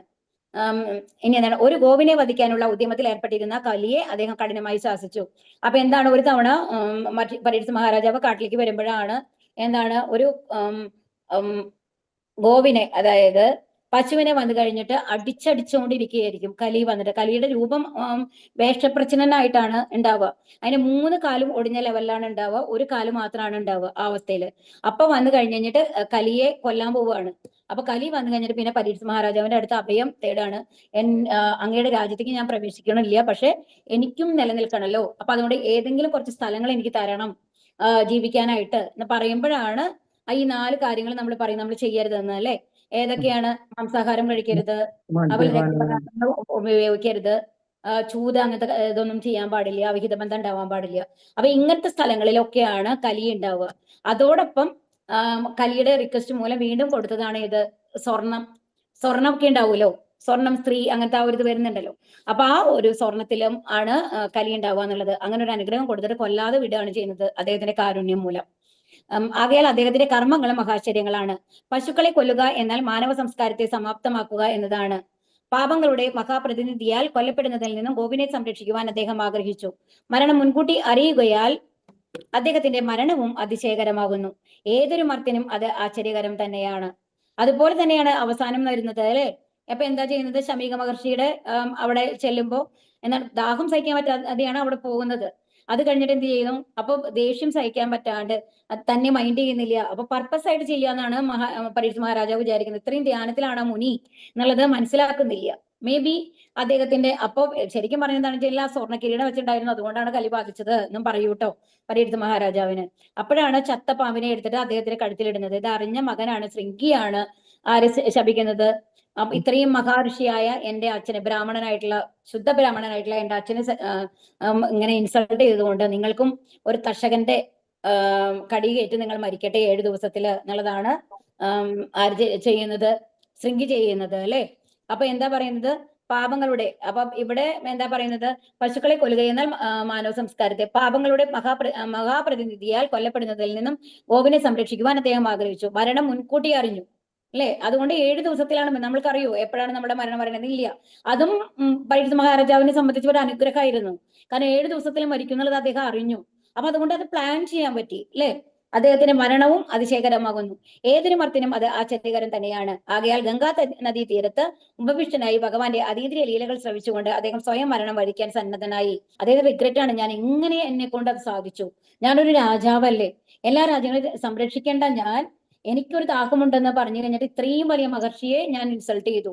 ഇനി എന്താണ്? ഒരു ഗോവിനെ വധിക്കാനുള്ള ഉദ്യമത്തിൽ ഏർപ്പെട്ടിരുന്ന കലിയെ അദ്ദേഹം കഠിനമായി ശാസിച്ചു. അപ്പൊ എന്താണ്, ഒരു തവണ പരീക്ഷിത് മഹാരാജാവ് കാട്ടിലേക്ക് വരുമ്പോഴാണ് എന്താണ്, ഒരു ഗോവിനെ, അതായത് പശുവിനെ വന്നു കഴിഞ്ഞിട്ട് അടിച്ചടിച്ചുകൊണ്ടിരിക്കുകയായിരിക്കും കലി വന്നിട്ട്. കലിയുടെ രൂപം വേഷപ്രച്ഛന്നനായിട്ടാണ് ഉണ്ടാവുക. അതിന് 3 കാലും ഒടിഞ്ഞ ലെവലിലാണ് ഉണ്ടാവുക, ഒരു കാല് മാത്രമാണ് ഉണ്ടാവുക ആ അവസ്ഥയില്. അപ്പൊ വന്നു കഴിഞ്ഞിട്ട് കലിയെ കൊല്ലാൻ പോവുകയാണ്. അപ്പൊ കലി വന്നു കഴിഞ്ഞിട്ട് പിന്നെ പരീക്ഷിത് മഹാരാജാവിന്റെ അടുത്ത് അഭയം തേടാണ്. അങ്ങയുടെ രാജ്യത്തേക്ക് ഞാൻ പ്രവേശിക്കണില്ല, പക്ഷെ എനിക്കും നിലനിൽക്കണല്ലോ, അപ്പൊ അതുകൊണ്ട് ഏതെങ്കിലും കുറച്ച് സ്ഥലങ്ങൾ എനിക്ക് തരണം ജീവിക്കാനായിട്ട് എന്ന് പറയുമ്പോഴാണ് ഈ 4 കാര്യങ്ങൾ നമ്മൾ പറയും നമ്മൾ ചെയ്യരുതെന്ന് അല്ലെ. ഏതൊക്കെയാണ്? മാംസാഹാരം കഴിക്കരുത്, അതുപോലെ രക്തപദാർത്ഥങ്ങൾ ഉപയോഗിക്കരുത്, ചൂത് അങ്ങനത്തെ ഇതൊന്നും ചെയ്യാൻ പാടില്ല, അവിഹിത ബന്ധം ഉണ്ടാവാൻ പാടില്ല. അപ്പൊ ഇങ്ങനത്തെ സ്ഥലങ്ങളിലൊക്കെയാണ് കലി ഉണ്ടാവുക. അതോടൊപ്പം കലിയുടെ റിക്വസ്റ്റ് മൂലം വീണ്ടും കൊടുത്തതാണ് ഇത്, സ്വർണ്ണമൊക്കെ ഉണ്ടാവുമല്ലോ, സ്വർണം സ്ത്രീ അങ്ങനത്തെ ആ ഒരു ഇത് വരുന്നുണ്ടല്ലോ. അപ്പൊ ആ ഒരു സ്വർണത്തിലും ആണ് കലി ഉണ്ടാവുക എന്നുള്ളത്. അങ്ങനെ ഒരു അനുഗ്രഹം കൊടുത്തിട്ട് കൊല്ലാതെ വിടുകയാണ് ചെയ്യുന്നത് അദ്ദേഹത്തിന്റെ കാരുണ്യം മൂലം. ആകയാൽ അദ്ദേഹത്തിന്റെ കർമ്മങ്ങളും മഹാശ്ചര്യങ്ങളാണ്. പശുക്കളെ കൊല്ലുക എന്നാൽ മാനവ സംസ്കാരത്തെ സമാപ്തമാക്കുക എന്നതാണ്. പാപങ്ങളുടെ മഹാപ്രതിനിധിയാൽ കൊല്ലപ്പെടുന്നതിൽ നിന്നും ഗോവിനെ സംരക്ഷിക്കുവാൻ അദ്ദേഹം ആഗ്രഹിച്ചു. മരണം മുൻകൂട്ടി അറിയുകയാൽ അദ്ദേഹത്തിന്റെ മരണവും അതിശയകരമാകുന്നു. ഏതൊരു മർത്യനും അത് ആശ്ചര്യകരം തന്നെയാണ്. അതുപോലെ തന്നെയാണ് അവസാനം വരുന്നത് അല്ലെ. അപ്പൊ എന്താ ചെയ്യുന്നത്? ശമീക മഹർഷിയുടെ അവിടെ ചെല്ലുമ്പോ എന്താണ്, ദാഹം സഹിക്കാൻ പറ്റാതെയാണ് അവിടെ പോകുന്നത്. അത് കഴിഞ്ഞിട്ട് എന്ത് ചെയ്യുന്നു? അപ്പൊ ദേഷ്യം സഹിക്കാൻ പറ്റാണ്ട് തന്നെ മൈൻഡ് ചെയ്യുന്നില്ല. അപ്പൊ പർപ്പസ് ആയിട്ട് ചെയ്യാന്നാണ് പരീക്ഷിത് മഹാരാജാവ് വിചാരിക്കുന്നത്. ഇത്രയും ധ്യാനത്തിലാണ് മുനി എന്നുള്ളത് മനസ്സിലാക്കുന്നില്ല. മേ ബി അദ്ദേഹത്തിന്റെ, അപ്പൊ ശരിക്കും പറയുന്നതാണ് വെച്ചാൽ ആ സ്വർണ്ണ കിരീടം വെച്ചിട്ടുണ്ടായിരുന്നു, അതുകൊണ്ടാണ് കലി ബാധിച്ചത് എന്നും പറയൂട്ടോ പരീക്ഷിത് മഹാരാജാവിന്. അപ്പോഴാണ് ചത്ത പാമ്പിനെ എടുത്തിട്ട് അദ്ദേഹത്തിന്റെ കഴുത്തിലിടുന്നത്. ഇത് അറിഞ്ഞ മകനാണ്, ശൃംഗിയാണ് ആര് ശപിക്കുന്നത്? അപ്പൊ ഇത്രയും മഹാഋഷിയായ എന്റെ അച്ഛനെ, ബ്രാഹ്മണനായിട്ടുള്ള, ശുദ്ധ ബ്രാഹ്മണനായിട്ടുള്ള എന്റെ അച്ഛനെ ഇങ്ങനെ ഇൻസൾട്ട് ചെയ്തുകൊണ്ട് നിങ്ങൾക്കും ഒരു കർഷകന്റെ കടിയേറ്റ് നിങ്ങൾ മരിക്കട്ടെ 7 ദിവസത്തില് എന്നുള്ളതാണ് ആര് ചെയ്യുന്നത്? ശൃംഗി ചെയ്യുന്നത് അല്ലെ. അപ്പൊ എന്താ പറയുന്നത്? പാപങ്ങളുടെ, അപ്പൊ ഇവിടെ എന്താ പറയുന്നത്? പശുക്കളെ കൊല്ലുക എന്നാൽ മാനവ സംസ്കാരത്തെ, പാപങ്ങളുടെ മഹാപ്രതിനിധിയാൽ കൊല്ലപ്പെടുന്നതിൽ നിന്നും ഗോവിനെ സംരക്ഷിക്കുവാൻ അദ്ദേഹം ആഗ്രഹിച്ചു. മരണം മുൻകൂട്ടി അറിഞ്ഞു അല്ലെ. അതുകൊണ്ട് 7 ദിവസത്തിലാണ്. നമ്മൾക്കറിയോ എപ്പോഴാണ് നമ്മുടെ മരണം വരണത്? ഇല്ല. അതും പരീക്ഷിത് മഹാരാജാവിനെ സംബന്ധിച്ച് ഒരു അനുഗ്രഹമായിരുന്നു. കാരണം 7 ദിവസത്തിൽ മരിക്കുന്നുള്ളത് അദ്ദേഹം അറിഞ്ഞു. അപ്പൊ അതുകൊണ്ട് അത് പ്ലാൻ ചെയ്യാൻ പറ്റി അല്ലെ. അദ്ദേഹത്തിന്റെ മരണവും അതിശയകരമാകുന്നു. ഏതൊരു മർത്തിനും അത് ആശ്ചര്യകരം തന്നെയാണ്. ആകയാൽ ഗംഗാ നദീ തീരത്ത് ഉപവിഷ്ടനായി ഭഗവാന്റെ അതീന്ദ്രിയ ലീലകൾ ശ്രവിച്ചുകൊണ്ട് അദ്ദേഹം സ്വയം മരണം വരിക്കാൻ സന്നദ്ധനായി. അദ്ദേഹം റിഗ്രറ്റ് ആണ്, ഞാൻ എങ്ങനെ എന്നെ കൊണ്ട് അത് സാധിച്ചു, ഞാനൊരു രാജാവല്ലേ, എല്ലാ രാജ്യങ്ങളെയും സംരക്ഷിക്കേണ്ട ഞാൻ, എനിക്കൊരു ദാഹമുണ്ടെന്ന് പറഞ്ഞു കഴിഞ്ഞിട്ട് ഇത്രയും വലിയ മഹർഷിയെ ഞാൻ ഇൻസൾട്ട് ചെയ്തു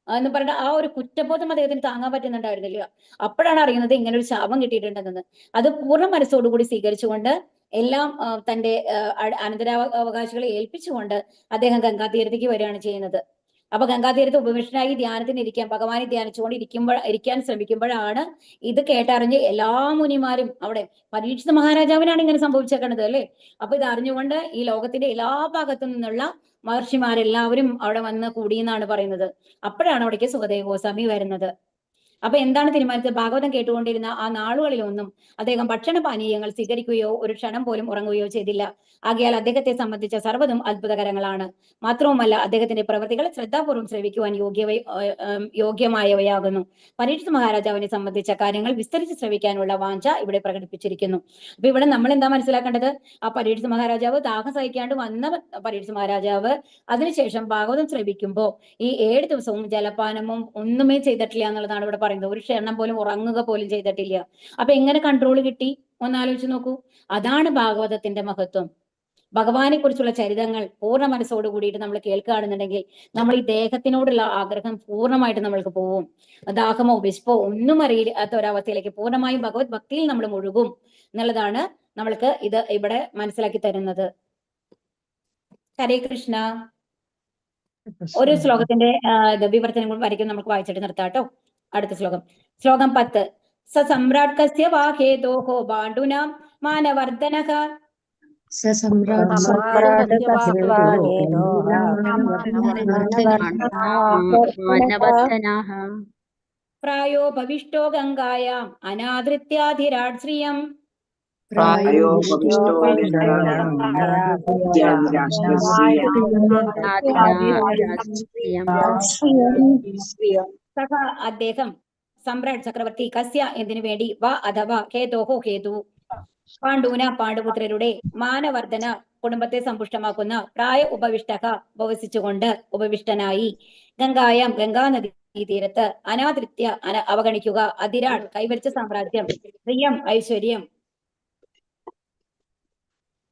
എന്ന് പറഞ്ഞ ആ ഒരു കുറ്റബോധം അദ്ദേഹത്തിന് താങ്ങാൻ പറ്റുന്നുണ്ടായിരുന്നില്ല. അപ്പോഴാണ് അറിയുന്നത് ഇങ്ങനെ ഒരു ശാപം കിട്ടിയിട്ടുണ്ടെന്ന്. അത് പൂർണ്ണ മനസ്സോടുകൂടി സ്വീകരിച്ചുകൊണ്ട് എല്ലാം തന്റെ അനന്തരാവകാശികളെ ഏൽപ്പിച്ചുകൊണ്ട് അദ്ദേഹം ഗംഗാതീരത്തേക്ക് വരികയാണ് ചെയ്യുന്നത്. അപ്പൊ ഗംഗാതീരത്ത് ഉപവിഷ്ടനായി ധ്യാനത്തിന് ഇരിക്കാൻ, ഭഗവാനെ ധ്യാനിച്ചുകൊണ്ട് ഇരിക്കാൻ ശ്രമിക്കുമ്പോഴാണ് ഇത് കേട്ടറിഞ്ഞ് എല്ലാ മുനിമാരും, അവിടെ പരീക്ഷിത മഹാരാജാവിനാണ് ഇങ്ങനെ സംഭവിച്ചേക്കണത് അല്ലെ. അപ്പൊ ഇത് അറിഞ്ഞുകൊണ്ട് ഈ ലോകത്തിന്റെ എല്ലാ ഭാഗത്തു നിന്നുള്ള മഹർഷിമാരെല്ലാവരും അവിടെ വന്ന് കൂടി എന്നാണ് പറയുന്നത്. അപ്പോഴാണ് അവിടേക്ക് സുഖദേവ ഗോസ്വാമി വരുന്നത്. അപ്പൊ എന്താണ് തീരുമാനിച്ചത്? ഭാഗവതം കേട്ടുകൊണ്ടിരുന്ന ആ നാളുകളിലൊന്നും അദ്ദേഹം ഭക്ഷണപാനീയങ്ങൾ സ്വീകരിക്കുകയോ ഒരു ക്ഷണം പോലും ഉറങ്ങുകയോ ചെയ്തില്ല. ആകയാൽ അദ്ദേഹത്തെ സംബന്ധിച്ച സർവ്വതും അത്ഭുതകരങ്ങളാണ്. മാത്രവുമല്ല അദ്ദേഹത്തിന്റെ പ്രവൃത്തികൾ ശ്രദ്ധാപൂർവ്വം ശ്രവിക്കുവാൻ യോഗ്യമായവയാകുന്നു. പരീക്ഷിത് മഹാരാജാവിനെ സംബന്ധിച്ച കാര്യങ്ങൾ വിസ്തരിച്ച് ശ്രവിക്കാനുള്ള വാഞ്ച ഇവിടെ പ്രകടിപ്പിച്ചിരിക്കുന്നു. അപ്പൊ ഇവിടെ നമ്മൾ എന്താ മനസ്സിലാക്കേണ്ടത്? ആ പരീക്ഷിത് മഹാരാജാവ് ദാഹം സഹിക്കാണ്ട് വന്ന പരീക്ഷിത് മഹാരാജാവ് അതിനുശേഷം ഭാഗവതം ശ്രവിക്കുമ്പോ ഈ 7 ദിവസവും ജലപാനവും ഒന്നുമേ ചെയ്തിട്ടില്ല എന്നുള്ളതാണ് ഇവിടെ പറയുന്നത്. ഒരു ക്ഷണം പോലും ഉറങ്ങുക പോലും ചെയ്തിട്ടില്ല. അപ്പൊ എങ്ങനെ കൺട്രോൾ കിട്ടി? ഒന്നാലോചിച്ച് നോക്കൂ. അതാണ് ഭാഗവതത്തിന്റെ മഹത്വം. ഭഗവാനെ കുറിച്ചുള്ള ചരിതങ്ങൾ പൂർണ്ണ മനസ്സോട് കൂടിയിട്ട് നമ്മൾ കേൾക്കുകയാണെന്നുണ്ടെങ്കിൽ നമ്മൾ ഈ ദേഹത്തിനോടുള്ള ആഗ്രഹം പൂർണ്ണമായിട്ട് നമ്മൾക്ക് പോവും. ദാഹമോ വിശപ്പോ ഒന്നും അറിയില്ലാത്ത ഒരവസ്ഥയിലേക്ക് പൂർണ്ണമായും ഭഗവത് ഭക്തിയിൽ നമ്മൾ മുഴുകും എന്നുള്ളതാണ് നമ്മൾക്ക് ഇത് ഇവിടെ മനസ്സിലാക്കി തരുന്നത്. ഹരേ കൃഷ്ണ. ഒരു ശ്ലോകത്തിന്റെ വിവർത്തനം കൂടി വരയ്ക്കും, നമുക്ക് വായിച്ചിട്ട് നിർത്താട്ടോ. അടുത്ത ശ്ലോകം, ശ്ലോകം 10. സ സമ്രാട് കസ്യ വാ ഹേതോഹോ ബാണ്ഡുനാം മാനവർദ്ധനഃ പ്രായോ ഭവിഷ്ടോ ഗംഗായാം അനാദൃത്യാധിരാട് ശ്രിയം സഹ അദ്ദേഹം സമ്രാട് ചക്രവർത്തി കസ്യ എന്തിനു വേണ്ടി, വ അഥവാ ഹേതോഹോ ഹേതു, പാണ്ഡൂന പാണ്ഡുപുത്രരുടെ, മാനവർദ്ധന കുടുംബത്തെ സമ്പുഷ്ടമാക്കുന്ന, പ്രായ ഉപവിഷ്ടക ഉപവസിച്ചുകൊണ്ട് ഉപവിഷ്ടനായി, ഗംഗായാം ഗംഗാനദി തീരത്ത്, അനാദൃത്യ അവഗണിക്കുക, അതിരാൾ കൈവരിച്ച സാമ്രാജ്യം, പ്രിയം ഐശ്വര്യം.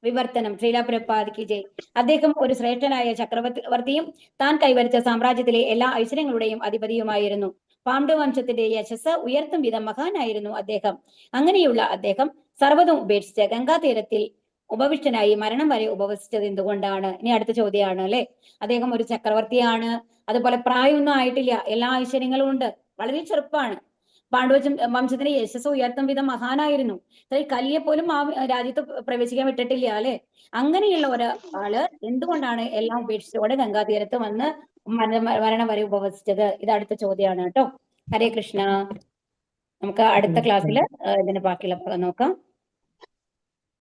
വിവർത്തനം ശ്രീല പ്രഭുപാദ് ജയ്. അദ്ദേഹം ഒരു ശ്രേഷ്ഠനായ ചക്രവർത്തിയും താൻ കൈവരിച്ച സാമ്രാജ്യത്തിലെ എല്ലാ ഐശ്വര്യങ്ങളുടെയും അധിപതിയുമായിരുന്നു. പാണ്ഡുവംശത്തിന്റെ യശസ് ഉയർത്തും വിധം മഹാനായിരുന്നു അദ്ദേഹം. അങ്ങനെയുള്ള അദ്ദേഹം സർവ്വതും ഉപേക്ഷിച്ച് ഗംഗാതീരത്തിൽ ഉപവിഷ്ടനായി മരണം വരെ ഉപവസിച്ചത് എന്തുകൊണ്ടാണ്? ഇനി അടുത്ത ചോദ്യമാണ് അല്ലെ. അദ്ദേഹം ഒരു ചക്രവർത്തിയാണ്, അതുപോലെ പ്രായമൊന്നും ആയിട്ടില്ല, എല്ലാ ഐശ്വര്യങ്ങളും ഉണ്ട്, വളരെ ചെറുപ്പമാണ്. വംശത്തിന്റെ യശസ് ഉയർത്തും വിധം മഹാനായിരുന്നു. കലിയെ പോലും ആ രാജ്യത്ത് പ്രവേശിക്കാൻ വിട്ടിട്ടില്ല അല്ലെ. അങ്ങനെയുള്ള ഒരാള് എന്തുകൊണ്ടാണ് എല്ലാം ഉപേക്ഷിച്ചോടെ ഗംഗാതീരത്ത് വന്ന് മരണം വരെ ഉപവസിച്ചത്? ഇത് അടുത്ത ചോദ്യമാണ് കേട്ടോ. ഹരേ കൃഷ്ണ. നമുക്ക് അടുത്ത ക്ലാസ്സിൽ ഇതിന്റെ ബാക്കിയുള്ള നോക്കാം.